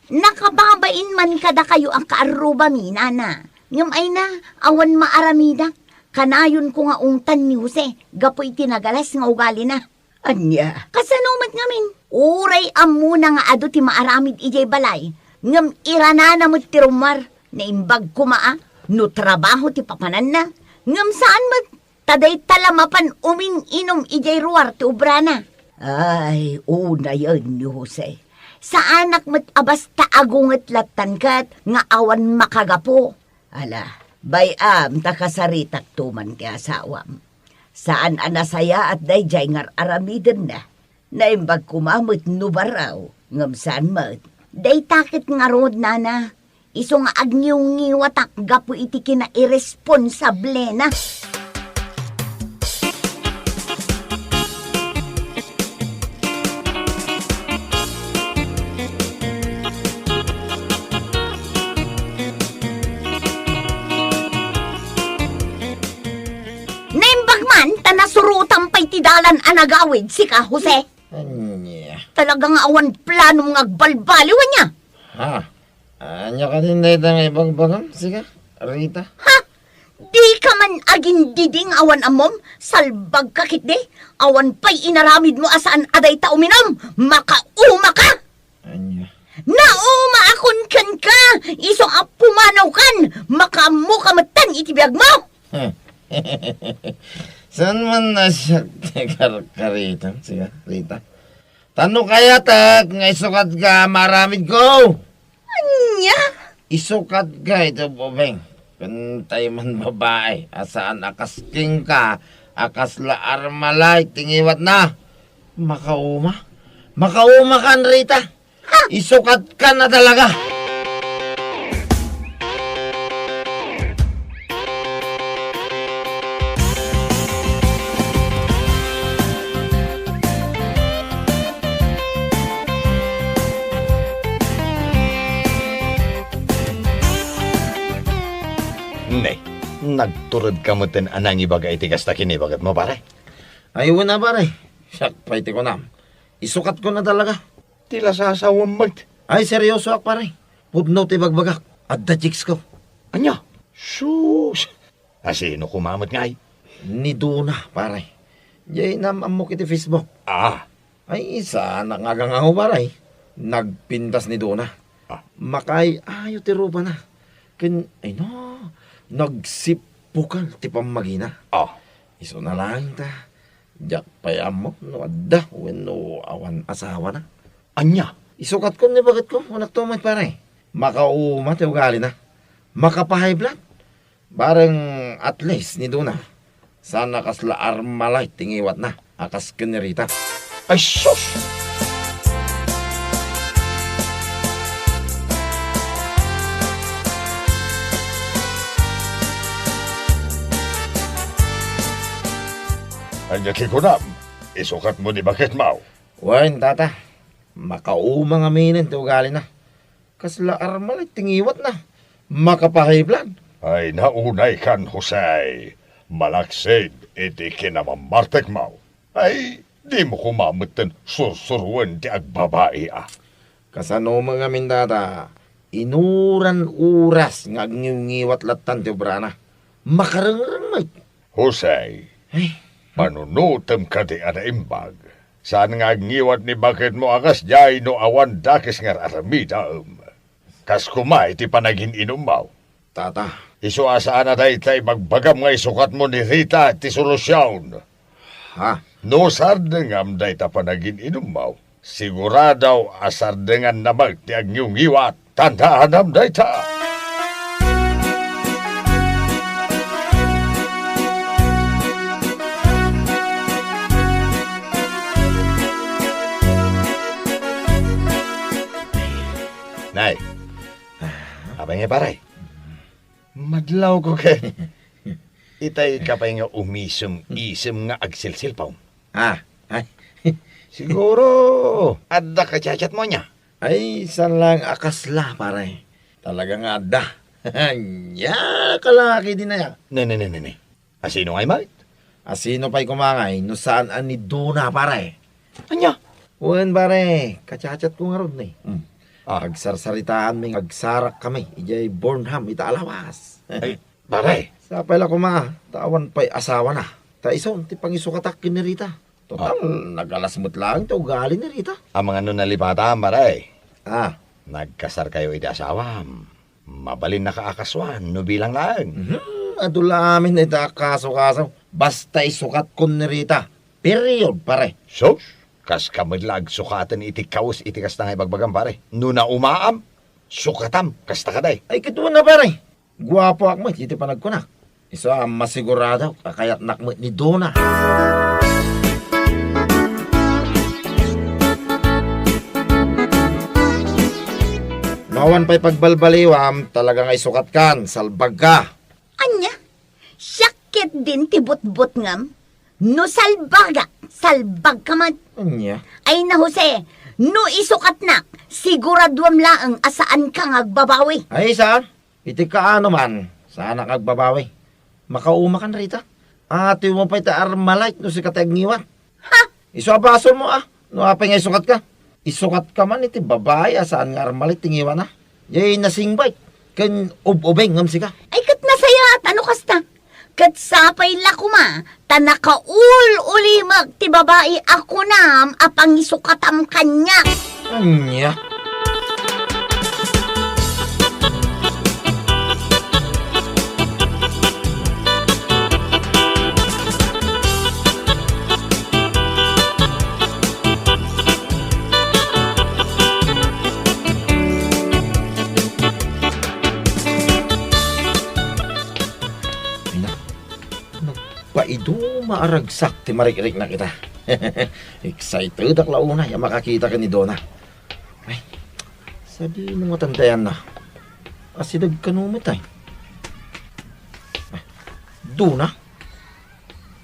nakababain man kada kayo ang kaaruba mi, nana. Ngam ay na, awan maaramida. Kanayon ko nga ungtan ni Jose, gapoy tinagalas nga ugali na. Anya? Kasanumat ngamin. Uray amuna nga ado ti maaramid ijay balay. Ngam irana na mo ti rumar, na imbag kumaa, no trabaho ti papanan na. Ngam saan mat, taday talamapan uming-inom ijay ruwar ti ubrana. Ay, una yun ni Jose. Sa anak mat abas taagungat latankat, nga awan makagapo. Ala, bayam takasaritak tuman ti asawam. Saan anasaya at dayjay ngar aramiden na. Na imbag kumamot nubaraw, ngam saan mat. Day takit nga rod, nana. Iso nga agniw-ngiwatak gapo iti kina irresponsable na. Naimbag man, tanasurutan pa'y tidalan anagawid, sika, Jose. Anya. Talagang awan planong agbalbaliwan niya. Ha? Anya ka din na itang ibang bagam? Sige, Rita. Ha? Di ka man aging diding awan amom? Salbag ka kit di? Awan pa'y inaramid mo asaan aday ta uminom? Makauma ka! Anya. Nauma akon kan ka! Isong pumanaw kan! Makamukamatan itibiyag mo! Saan man na siya karita? Sige, Rita. Tano kaya tag, nga isukat ka maramid ko. Anya? Isukat ka ito, Bobeng. Kantay man babae, asaan akasking ka, akasla armalay, tingiwat na. Makauma? Makauma ka, Rita. Isukat ka na talaga. Ne, nagturod ka mo tin anang ibagay iti kasta kinibagat mo, pare. Ayaw na, pare. Siyak, paiti ko na. Isukat ko na talaga. Tila sa asawang mag. Ay, seryoso ak, pare. Pudno ti bagbagak. Adda chicks ko. Anya? Sus! Asino kumamot nga ay? Ni Duna, pare. Jay namamok iti Facebook. Ah, Ay, isa nangagangaw, pare. Nagpintas ni Duna. Makay, ayaw ti rupa na. Ay no, nagsipukal ti pamagina. Iso na lang ta. Diyak payam mo, no adda, no awan asawa na. anya? Isukat ko ni bakit ko, wanak tumay pare. Makauma ti ugali na. Makapahay blood. Bareng at least ni Duna. Sana kasla armalay tingiwat na. Akas kinirita. Ay, sus! Anya kikunam, isukat mo di bakit mau? Wain tata. Makauma nga minin ti ugali na. Kasla armalay tingiwat na. Makapahay blood. Ay, naunay kan, Jose. Malaksid, iti kinamamartek mau. Ay, di mo kumamot tin susuruan ti agbabae ah. Kasano mga mindata, inuran oras nga ngiwat latan ti obrana. Makarangrang may. Husay, Ay, manunutem ka di ana imbag. Saan nga ngiwat ni bakit mo akas jay no awan dakis nga aramida Kas kumay ti panagin inumaw. tata. Isu asaan na tay magbagam nga isukat mo ni Rita ti solusyon. Ha? No sardengam day ta panagin inumaw. Siguradaw asardengan namag ti agyong iwat. Tandaan day ta. Nay, abay nga paray. Madlaw ko kay. Itay ka pa nga umisum-isum nga agsilsilpaw. Ah, ay. Siguro, adda ka chachat mo niya. Ay, san lang akasla, pare. Talaga nga da. Ya, kalaki din na ya. Ne. Asino ngay mait? Asino pa'y kumangay, no saan ani Duna, pare. Anya? Uwan, pare. Kachachat ko nga ron, eh. Ah. Agsarsaritaan may agsarak kami. Ijay Bornham, itaalawas. Ay, paray. Sa pala kuma, tawan pa'y asawa na. Ta ison, ti pangisukatak ni Rita. Total, nagalasmot lang ito, ugali ni Rita. Ang mga nun nalipatan, paray. Ah, Nagkasar kayo iti asawam. Mabalin na kaakaswan, no bilang lang. adula amin na itakaso-kaso. Basta isukat ko ni Rita. Period, pare. Sos, kas kamadlag sukatan iti kaus iti kas na ibagbagan, pare. Nuna umaam, sukatam, kas takaday. Ay, kituon na, pare. Guwapo akmo, iti panagkunak. Isa ang masigurado, kakayat nakmo ni Dona. Mawan pa'y pagbalbaliwam, talagang ay sukat kan, salbag ka. Anya, sakit din ti butbut ngam. No salbag ka man. Anya? Ay na Jose, no isukat na, siguraduam laang asaan kang agbabawi. Ay, saan? Iti kaano man, sana kagbabawi. Makauma kan Rita. Ati mo pa'y taarmalait no si katagniwan. Ha? Isuabason mo no apay nga isukat ka. Isukat ka man iti babae, saan nga armalait tingiwan na. Yay nasingbay, kan ubeng ngam sika. Ay kat nasayat, ano kasta? Kat sapay lakuma, tanakaul ulimag ti babae ako nam, apang isukatam kanya. Anya? Paido maaragsak ti marik-rik na kita. Excited ak launa ya makakita ka ni Dona. Ay, sabi mo nga tantayan na. Asidag kanumit ay. Dona?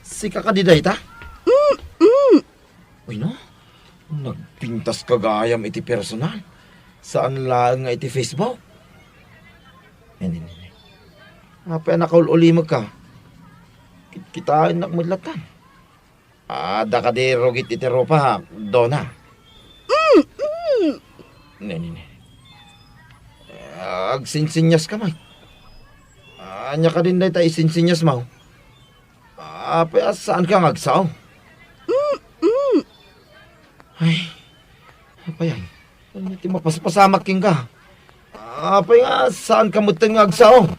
Si kakadiday ta? Uy no? Nagpintas kagayam iti personal. Saan lang nga iti Facebook? Hindi. Apa nakaululimag ka? Kitain na kumudlatan. Da ka di rogit iti ropa, Dona. Ne. Agsinsinyas ka, Mike. Anya ka din na ita isinsinyas mo. Saan ka ngagsaw? Ay, apa yan? Iti mapaspasamak king ka. Saan ka mutang ngagsaw?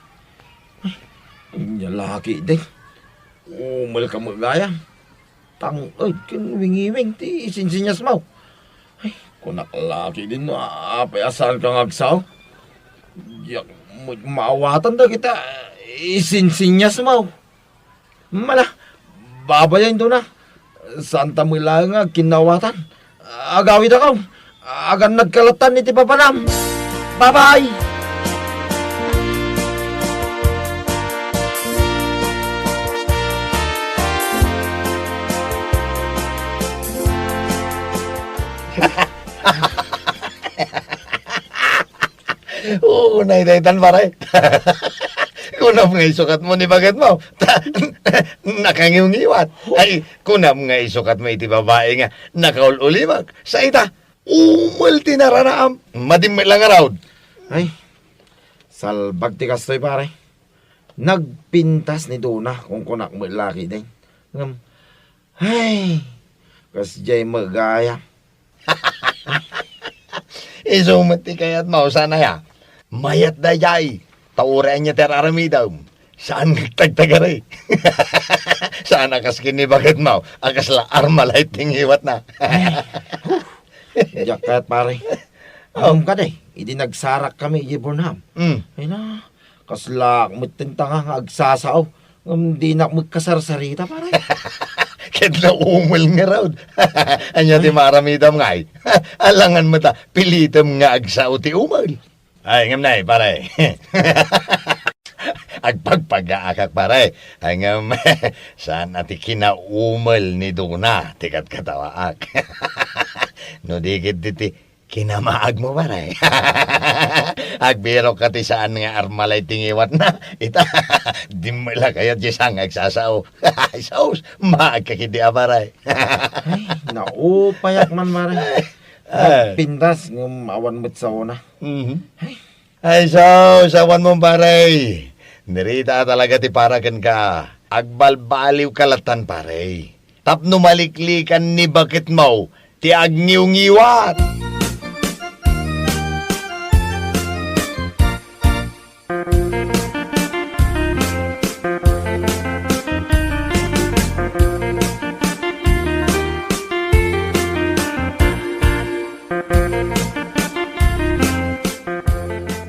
Ay, laki din. Umal ka magaya. Ay, kinwingiwing ti isinsinyas mo. Ay, kunak laki din no. Saan ka ngagsaw? Yak, maawatan da kita. Isinsinyas mo. Mala, babayan doon na. Santa mo lang nga kinawatan. Agawid ako. Agan nagkalatan iti papanam. Bye-bye! Oo, naidaitan pare. Kunam nga isukat mo ni bagat mo. Nakangiw-ngiwat. Ay, kunam nga isukat mo iti babae nga nakaululimag. Sa ita, Umal tinaranaam. Madimay lang araw. Ay, salbag ti kastoy pare. Nagpintas ni Duna kung kunak mo laki din. Ay, kasjay magaya. Isumati kaya't mau sana ya. Mayat dayay. Taurean niya teraramidam. Saan nagtagtagari? Saan akas kinibagat mau? Akas la armalay tingiwat na. Jakat pare. Ka day, idi nagsarak kami i Burnham. Ay na, kasla magtintanga nga agsasaw. Di na magkasarsarita pare. Ket na umul nga raw. Anya ti maramidam nga ay. Alangan mo ta, pilitam nga agsaw ti umul. Ay, ngam na pare. Agpagpagaakak pare. Ay ngam, saan ati kinaumal ni Duna, tikat katawaak. No dikit diti, kinamaag mo pare. Agbiro ka ti saan nga armalay tingiwat na. Ita, di mo lang kaya di sang agsasaw. Ay, saus, maagkakidi pare. Ay, naupayak man pare. Pintas ng awan mo't sa una. Ay, saus, awan mo pare. Nirita talaga ti paragan ka. Agbalbaliw kalatan pare. Tapno maliklikan ni bakit mo. Ti agniw-ngiwat.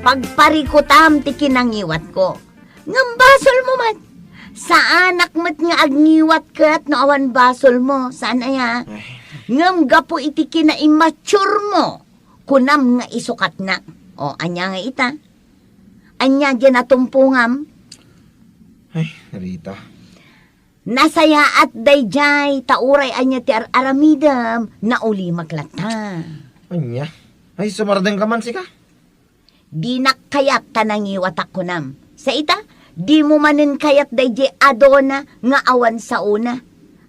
Pagparikutam ti kinangiwat ko. Ngam basol mo man. Sa anak mo't nga agniwat kat no awan basol mo. Saan aya? Ngam gapo iti kina-immature mo. Kunam nga isukat na. O, anya nga ita. Anya dyan natumpungam. Ay, Rita. Nasaya at dayjay, tauray anya ti aramidam, na uli maglata. Anya? Ay, sumardeng ka man sika. Di nakayat tanangiwat ako nam. Sa ita, di mo manin kayat dayjay adona nga awan sa una.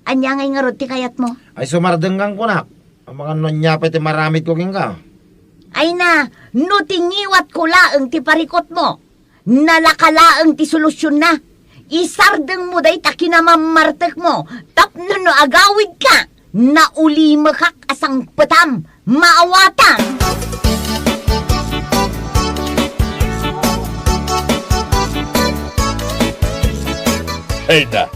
Anya ngay nga ti kayat mo? Ay, sumardeng kang kunak. Ang mga nonyapet ti maramit ko king ka. Ay na, no tingiwat ko laeng ti parikot mo. Nalakalaeng ti solusyon na. Isardeng mo day takinamamartek mo. Tapno no agawid ka. Nauli makak asang petam. Maawatan. Ay na.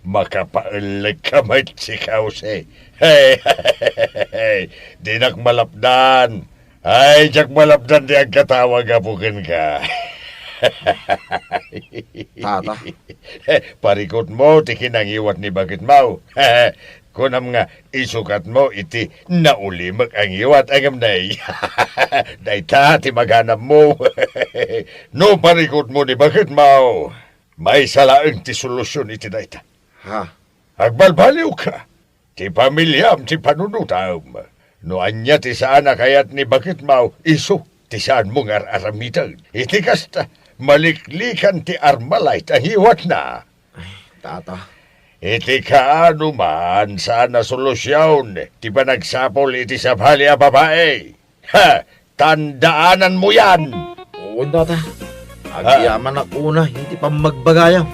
Makapaulag ka may sikaw si. Hey, di nakmalapdan. Ay, jak malapdan di ang katawag apukin ka. Tata. Parikot mo, ti kinangiwat ni bakit mau. Kunam nga, isukat mo, iti naulimag ang iwat agam nay. Dayta, ti maghanap mo. No parikot mo ni bakit mau. May salaang ti solusyon iti dayta. Ha? Agbalbaliw ka. Ti pamilyam, ti panunutam. No anya ti saan kayat ni bakit mau, iso, ti saan mo nga aramitan. Iti kasta, maliklikan ti armalite ang iwat na. Ay, tata. Iti kaano man sana solusyon, ti ba nagsapol iti sabali a babae. Ha, tandaanan mo yan. Oo, tata. Agyaman ako na, hindi pa magbagayaw.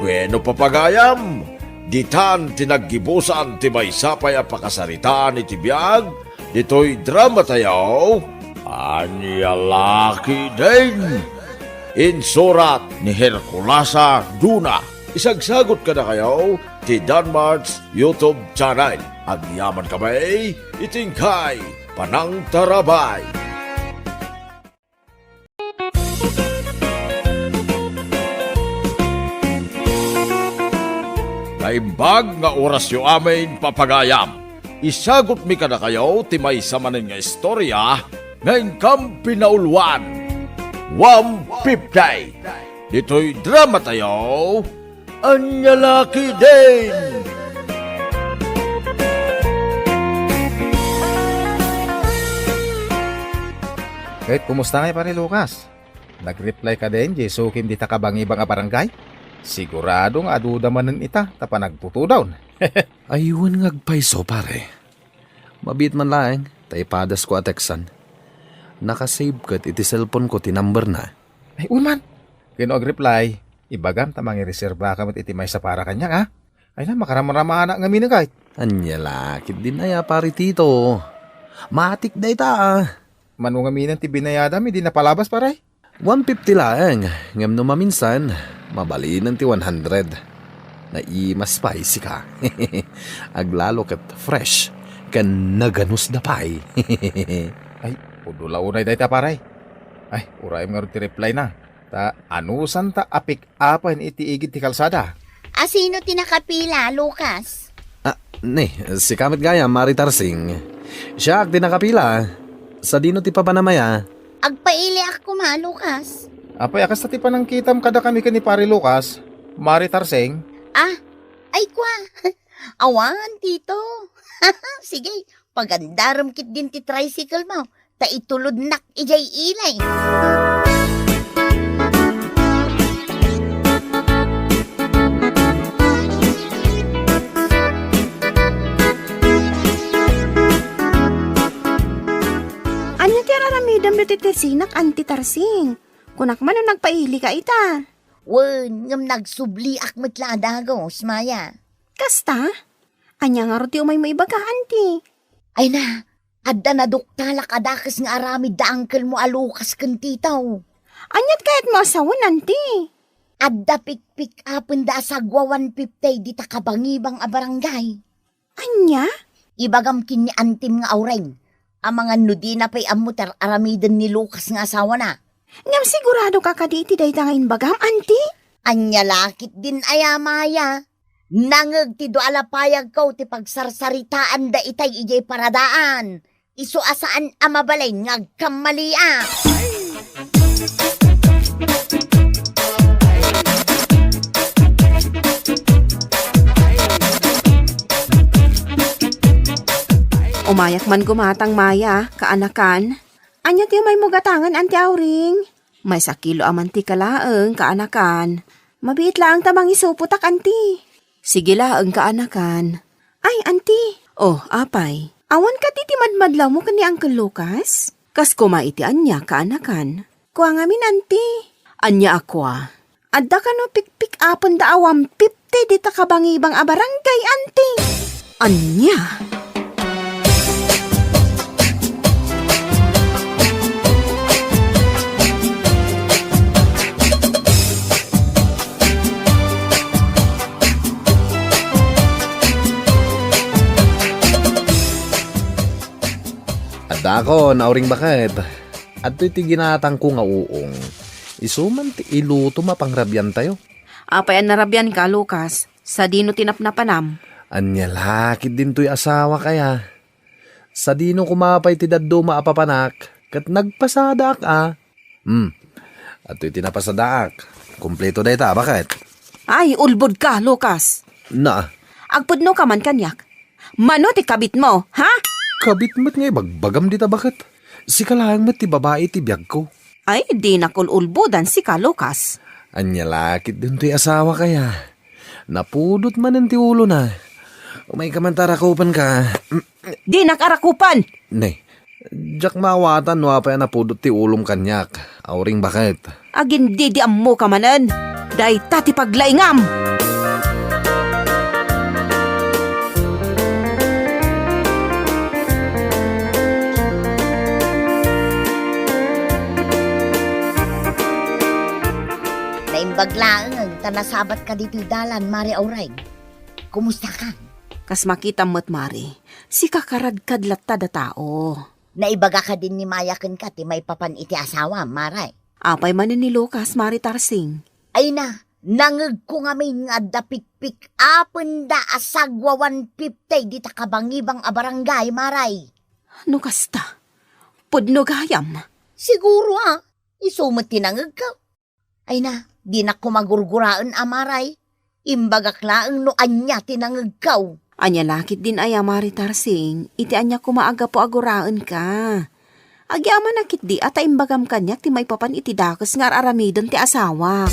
Bueno papagayam, ditan tinaggibusan ti may sapay a pakasaritaan iti biyag, dito'y drama tayaw, Anya Laki din. Insurat ni Herculasa Duna. Isagsagot ka na kayo ti Danmar's YouTube channel. Agyaman kamay, itingkay, panang tarabay. Naimbag nga orasyo amin papagayam. Isagot mi ka na kayo ti may samanin nga istorya ngayon kam pinauluan. 150. Dito'y drama tayo. Anya Laki din. Kahit kumusta kayo pare Lucas? Nag-reply ka din, Jesukim di takabangibang a barangay? Siguradong aduda manen ita, tapa nagtutudaw. Ayun ngagpaiso pare. Mabit man laeng, taipadas ko ateksan. Nakasave kat iti cellphone ko ti number na. Ay, unman. Kino ag-reply, ibagam tamang i-reserva ka mat iti may sa para kanya, ha? Ay na, makaramaramaan na nga minagay. Anya lakit din aya pare tito. Matik da ita Manu nga minan ti binayada mi, di napalabas paray. 150 laeng, ngam no maminsan, mabalinan ti 100. Naimas spicy ka. Aglalo kat fresh, kan naganus da pay. Ay, udula unay dayta paray. Ay, uray nga rin ti reply na. Ta anusan ta apik apan iti igid ti kalsada. Sino tinakapila, Lucas? Si Kamit Gaya, Maritarsing. Siya ak tinakapila. Sa dino ti papanamaya. Agpaili ako ma, Lucas. Apay, akas ti panangkitam kada kami ni Pare Lucas, Mari Tarseng. Ay kwa. Awan, tito. Sige, pagandaram kit din ti tricycle mo. Ta itulod nak ijay ilay. Anya ti araramidam na titisinak anti-tarsing. Kunak man ang nagpaili ka ita. Wen, ngam nagsubli akmet ladagos, Maya. Kasta? Anya nga roti umay maibaga, anti. Ay na, adda na duktalak adakas nga aramid da angkel mo alukas kan titaw. Anyat kahit mo asawan, anti. Adda pik-pik apon da asagwa 150 di takabangibang a barangay. Anya? Ibagam kin ni antim nga aureng. Ang mga nudi na pa'y amutar aramidan ni Lucas nga asawa na. Ngam sigurado ka kaditi day tangain bagam, anti? Anya lakit din aya Maya. Nangag ti do alapayag ko ti pagsarsaritaan da itay ijay paradaan. Isu asaan amabalay ngagkamalia. Umayak man gumatang Maya, kaanakan. Anya ti may mugatangan, anti Auring. May sakilo amanti kalaeng, kaanakan. Mabiit lang tamang isuputak, anti. Sige laeng, kaanakan. Ay, anti. Oh, apay. Awan ka titimadmadlaw mo kani Uncle Lucas? Kas kumaiti anya, kaanakan. Kuha ngamin, anti. Anya akwa. Adda ka no pikpik apon da awam 50 di takabangibang abarangay, anti. Anya. Dako, nauring bakit? At iti ginatang ko nga uong. Isuman ti iluto mapangrabyan tayo. Apay an narabyan ka, Lucas. Sa dino tinapnapanam. Anya lakit din to'y asawa kaya. Sa dino kumapay ti daddo maapapanak. Kat nagpasadaak At to'y tinapasadaak. Kompleto day ta, bakit? Ay, ulbod ka, Lucas. Na, Agpudno ka man kanyak. Mano ti kabit mo, ha? kabit mo't ngay bagbagam dita bakit? Si kalang mat ti babae ti biyag ko. Ay, di nakululbodan si ka, Lucas. Anya lakit din to'y asawa kaya. Napudot man ang ti ulo na. Umay kamantarakupan ka. Di nakarakupan! Nay, jak mawatan wapay napudot ti ulom kanyak. Auring bakit? Agin di mo ka manan. Day tati paglaingam. Naimbaglaang ang tanasabat ka dito'y dalan, Mari Aureng. Kumusta ka? Kas makita mo't, Mari, si kakaradkadlat tada tao. Naibaga ka din ni Mayakin ka ti may papan iti asawa, Maray. Apay manin ni Lucas, Mari Tarsing. Ay na, nangag ko nga may nga dapikpik apon da asagwa 150 di takabangibang abarangay, Maray. No kasta? Pudno gayam. Siguro isumot tinangag ka. Ay na, di na ko magurguraan, Maray. Imbagaklaan no anya tinangag ka. Anya lakit din ay Mari Tarsing, iti anya kumaaga po aguraan ka. Agyaman nakit di at imbagam kanyak ti may papan iti dakas nga aramidon ti asawak.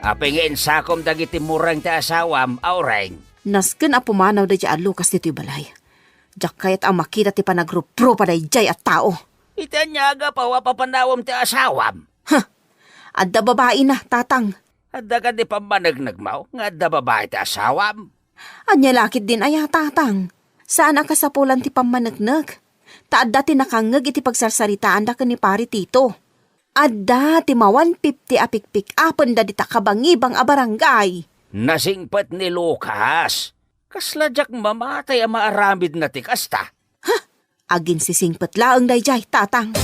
Apingin sakom dagiti murang ti asawam, aureng. Nasken a pumanaw da dyan Lucas dito'y balay. Diyak kayat ang makita ti panagrupro pa day jay at tao. Itanyaga pa wapapanawam ti asawam. Adda babae na, tatang. Adda ka di pamanagnagmaw, nga adda babae ti asawam. Anya lakit din ay tatang. Saan ang kasapulan ti pamanagnag? Taadda ti nakangag iti pagsarsaritaan da ka ni pari tito. Adda ti ma 150 apik-pik apan da dita kabangibang a barangay. Nasingpat ni Lucas. Kasladyak mamatay ang maaramid na ti kasta. Agin sisingpat laang dayjay, tatang.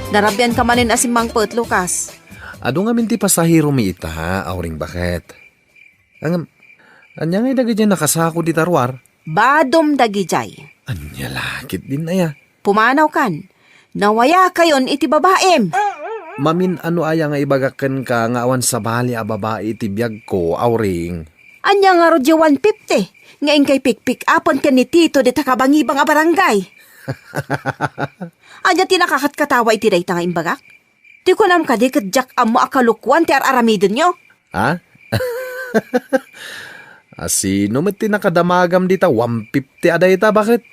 Narabyan ka manin asim Mang Pet, Lucas. Ado nga minti pasahiro mi ita ha, auring bakit. Anya ngay dagi dyan nakasako di tarwar. Badom dagijay. Anya lakit din na ya. Pumanaw kan. Nawaya kayon iti babaem. Mamin ano aya nga ibagakan ka nga awan sa bali a babae iti biyag ko, auring. Anya nga rodyo 150. Ngayon kay pikpik apon ka ni Tito di takabangibang a barangay. Anya tinakakat katawa iti day nga imbagak? Di ko nam kadikit jak amo akalukwan ti aramidon nyo. Ha? Asino met tinakadamagam dita 150 aday ta, bakit?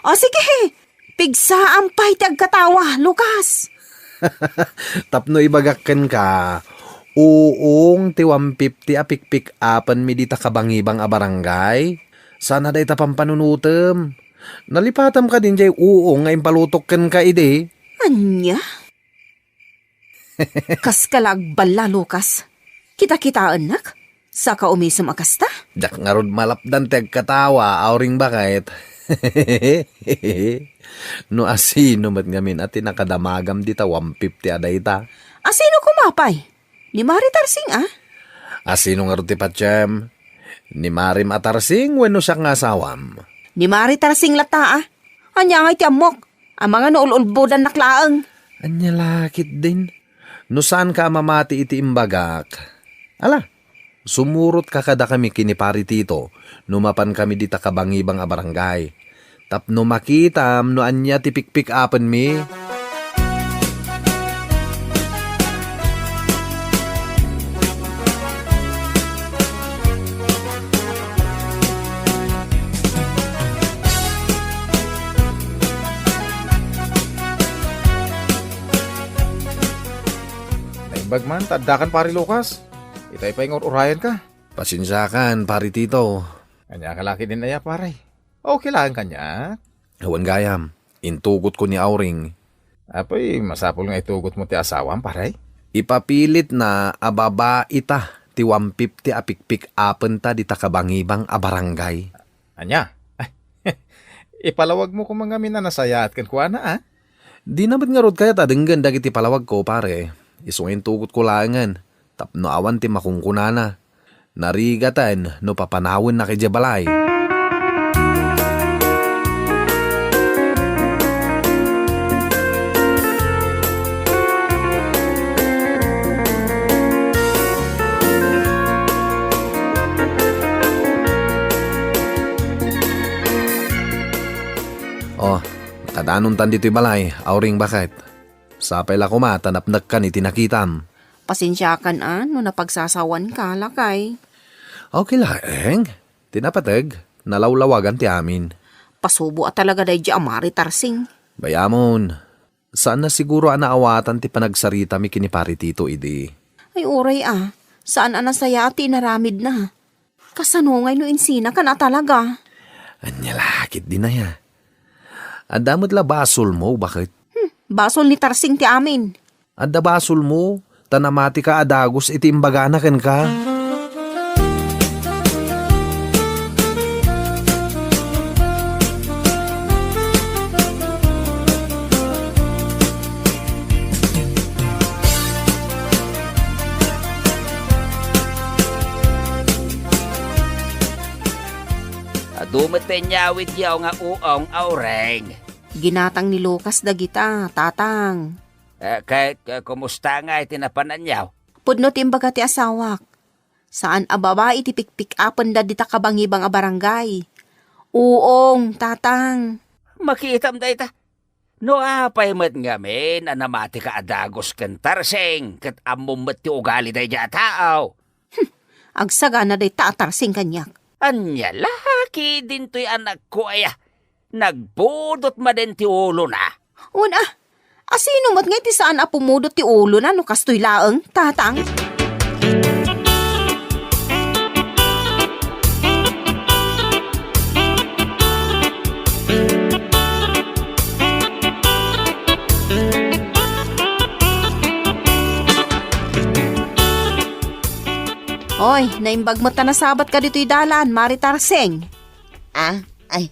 O sige he, pigsa ampay ti agkatawa, Lucas. Tapno ibagakan ka, uong ti 150 apik-pik apan mi dita kabangibang a barangay. Sana day ta pampanunutem. Nalipatam ka din jay uong nga impalutokken ka ide. Anya? Kas kalagbala, Lucas. Kita-kitaan nak? Saka umisum akasta? Jak nga rod malapdan ti agkatawa, auring bakit? No asino mat ngamin at tinakadamagam dita 150 aday ta. Asino kumapay? Ni Mari Tarsing ah? Asino nga rod ti Patsyem? Ni Marim Atarsing wenno siya nga asawam. Ni Mari Tarsing lata ah. Anya ngay ti amok. Ang mga noululbodan naklaang. Anya lakit din. No saan ka mamati iti imbagak? Ala, sumurot ka kada kami kinipari tito. Numapan kami dita kabangibang a barangay. Tapno makitam no anya ti pikpik apen mi. Bagman, tadakan pari Lucas. Itay pa yung urayan ka. Pasensyakan, pari tito. Kanya kalaki din na ya, pare. Okay lang kanya. Hawan gayam, intugot ko ni Auring. Apoy, masapol nga itugot mo ti asawam, pare. Ipapilit na ababa ita ti 150 apikpik apen ta di takabangibang a barangay. Anya? Ipalawag mo kung mga minanasaya at kankwana, ah? Di naman nga rod kaya tadenggan dagiti palawag ko, pare. Isungin tugot ko langan. Tapno awan ti makungkunana. Narigatan no papanawin na kay Jabalay. Oh, kadanon tan dito'y balay, auring bakit? Sapay la kumatanapnak ka ni tinakitam. Pasensyakan no napagsasawan ka lakay. Okay lang, tinapatag, nalawlawagan ti amin. Pasubo at talaga day di Mari Tarsing. Bayamon, saan na siguro anaawatan ti panagsarita mi kinipari tito idi? Ay uray saan anasaya ati naramid na. Kasanungay no insina ka na talaga. Anya lakit din na ya. Adamot la basol mo, bakit? Basol ni Tarsing ti amin. Adda basol mo, tanamati ka adagos iti imbaganakan ka. Madumaten niya with yaw nga uong aureng. Ginatang ni Lucas dagita, tatang. Kahit kumusta nga itinapanan niyaw? Pudno timbaga ti asawak. Saan a babae ti pikpik apan da dita kabangibang a barangay. Uong, tatang. Makitam da ita. No apay mat ngamin, anamati ka adagos kan tarseng, kat amumot ti ugali da dya tao. Agsaga na day taatarsing kanyak. Anya, laki din to'y anak ko aya. Nagpudot ma din ti ulo na. Una, asino mat ngay ti saan a pumudot ti ulo na no kastoy laeng, tatang? Hoy, naimbag mo ta na sabat ka dito'y dalan, Maritarseng. Ay.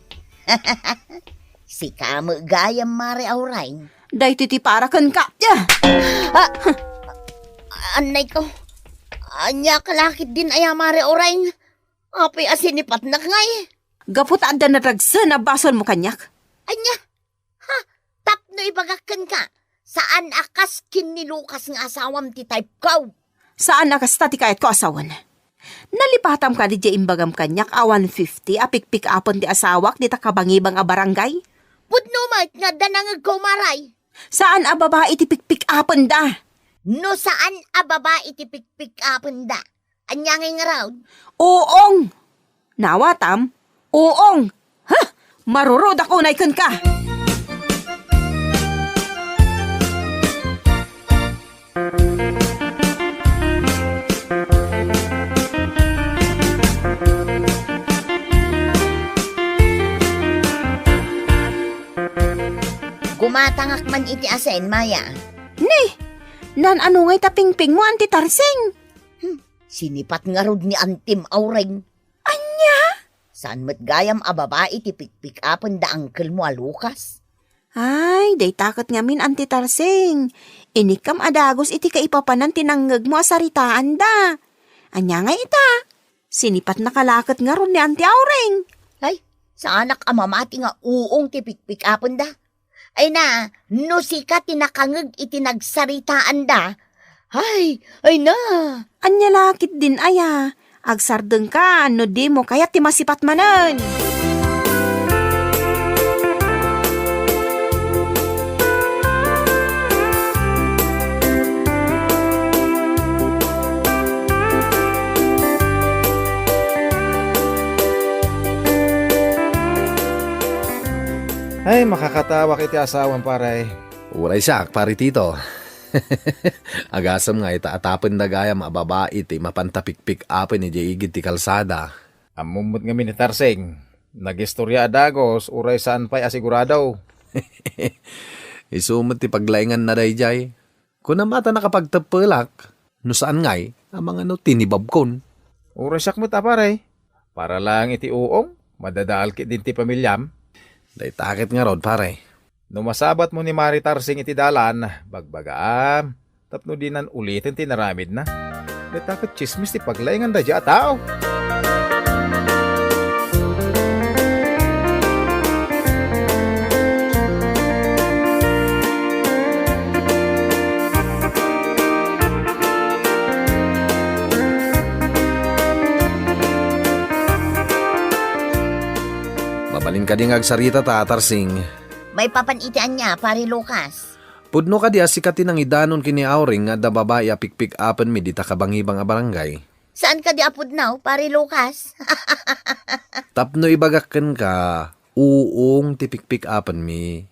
Si kamo gayam mare aurain. Day titi para kan ka. Anay ko. Anya kalakit din ay mare aurain. Apay asinipat na ngay. Gapot ada na ragsa na basol mo kanyak. Anya. Ha, tapno ibagakan ka. Saan akas kin ni Lucas nga asawam ti type ko? Saan nakasta ti kayat ko asawan? Nalipatam ka di imbagam kanyak a 150 apik-pik apon di asawak di takabangibang a barangay? Pudno mat nga danangag ko maray. Saan a babae ti pikpik apon da? No saan a babae ti pikpik apon da? Anya ngay nga raw? Uong! Nawatam? Uong! Ha? Marurod ako na ikon ka! Gumatangak man iti asen, Maya. Nan ano ngay tapingping mo, Auntie Tarseng? Sinipat nga rod ni Antim Aureng. Anya? Saan mat gayam a babae ti pikpik apon da angkel mo a Lucas? Ay, day takot nga min, Auntie Tarseng. Inikam adagos iti kaipapanan tinanggag mo asaritaan da. Anya nga ita? Sinipat na kalakot nga ron ni Auntie Aureng. Ay, sa anak amamati nga uong ti pikpik apon da. Ay na, no sika tinakangag iti nagsaritaan da. Ay na. Anya lakit din aya. Agsardeng ka, no di mo kaya ti masipat manan. Ay, makakatawa kiti asawan paray. Uray siya, pari tito. Agasam nga itaatapin na gaya mababae ti mapantapikpik apin ni Jaigid ti kalsada. Amumot nga minitarseng. Nagistorya adagos, uray saan pa'y asiguradaw. Isumot ti paglaingan na dayjay. Kung namata nakapagtapalak, no saan ngay, amang ano tinibabkon. Uray siyak mo taparay. Para lang iti uong, madadaal kit din ti pamilyam. Day takit nga rod, pare. Numasabat mo ni Maritarseng iti dalan, bagbagaam. Tapno dinan ulitin tinaramid na. Day takot chismis ti paglaingan da dya tao. Mabalin ka ding agsarita Tarseng. May papanitian niya, pare Lucas. Pudno ka di asikatin ang idanon kini Auring nga da babae apikpik apan mi dita kabangibang a barangay. Saan ka di apod now, pare Lucas? Tapno ibagakken ka, uong tipikpik apan mi.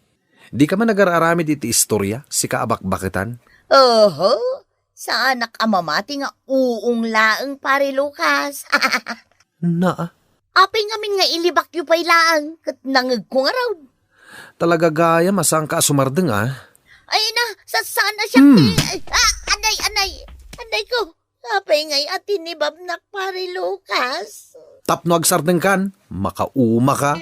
Di ka man nag-araramid iti istorya, si kaabakbakitan? Oho, sa anak amamati nga uong laeng, pare Lucas. Na? Apay ngamin nga ilibak yu pa'y laang, kat nangag ko nga raw. Talaga gaya, masang ka sumardeng Ay na, saan na siya? Anay ko. Apay nga'y atinibab na pare Lucas. Tapno agsardeng kan, makauma ka.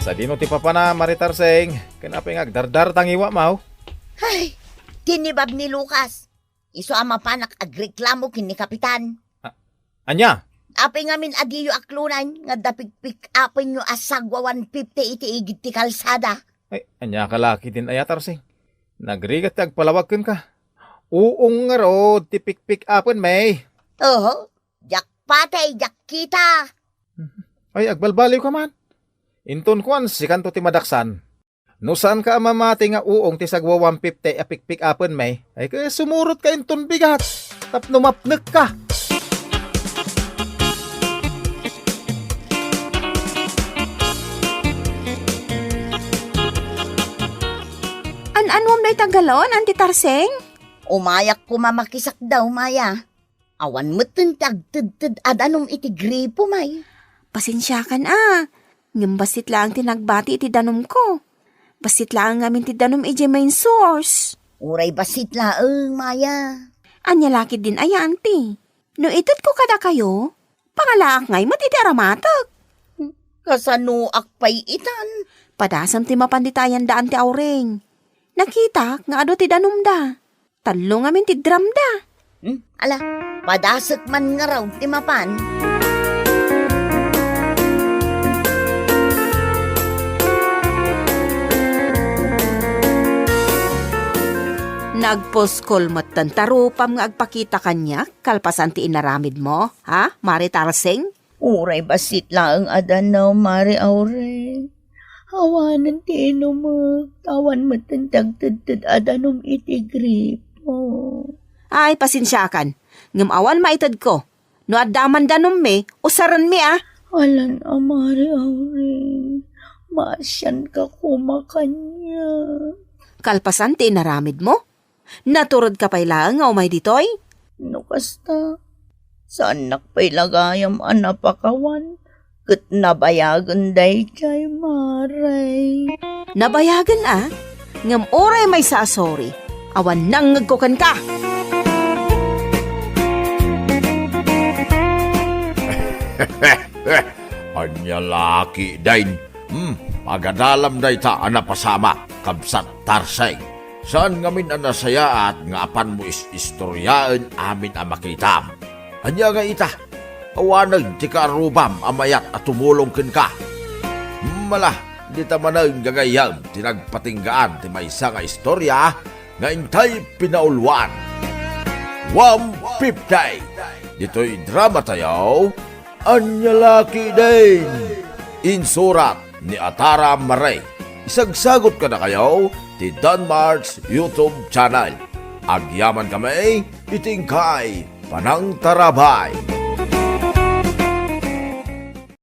Sa dino ti papa na maritarseng, kanapay nga dardar tangiwa mau. Ay, tinibab ni Lucas. Iso ama panak agreklamo kini kapitan. Anya? Apay ngamin adiyo aklunan nga dapigpik apay nyo asagwa 150 iti igit ti kalsada. Ay, anya kalaki din ayatarseng. Nagrigat agpalawagkan ka. Uong nga ro, ti pikpik apon may. Oho, jak patay, jak kita. Ay, agbalbaliw ka man. Inton kuan si kanto ti madaksan. No saan ka mamati nga uong ti sagwa 150 apik-pik apon may. Ay kaya sumurot ka inton bigat. Tapno mapnek ka. An-anwam na itagalon, Auntie Tarseng? Umayak ko mamakisak daw, Maya. Awan mo tag-tid-tid adanong iti gripo, May. Pasensya ka na. Ngam basit lang tinagbati iti danom ko. Basit lang ngamin ti danom iti main source. Uray basit laeng, Maya. Anya lakid din ay, Auntie. No itot ko kada kayo, pangalaak ngay matiti aramatag. Kasanuak pa'y itan. Padasam ti mapanditayan daan ti aureng. Nakita nga ado ti danom da. Talo ngamin ti drum da. Ala, padasat man nga raw ti mapan. Nagposkol matan tarupam nga agpakita kanya kalpasan ti inaramid mo, ha, Mari Tarseng? Uray basit lang adanaw, Mari Aureng. Hawanan ti inumag, tawan matantag-tad adanom iti gripo. Ay, pasensyakan. Ngam awan maitad ko. No addaman danom me, usaran me ah. Alan, Mari Aureng. Masyan ka kumakanya. Kalpasan ti inaramid mo? Naturod ka pa'y lang nga umay ditoy? No kasta, saan nakpay lagayam anapakawan? Kat nabayagan day kay Maray. Nabayagan ah? Ngam oray may saasori. Awan nang ngagkukan ka. Anya laki dain. Magadalam day ta anapasama, kabsat Tarseng. Saan ngamin anasaya at nga apan mo istoryaan amin ang makitam. Anya nga ita, awanag ti karubam amayat at tumulong ken ka. Mala, di tamanang gagayam tinagpatinggaan ti maysa nga istorya nga intay pinaulwan. 150! Dito'y drama tayo, Anya laki din. Insurat ni Atara Maray. Isagsagot ka na kayo ti Danmarks YouTube channel. Agyaman kami, itingkay, panang tarabay.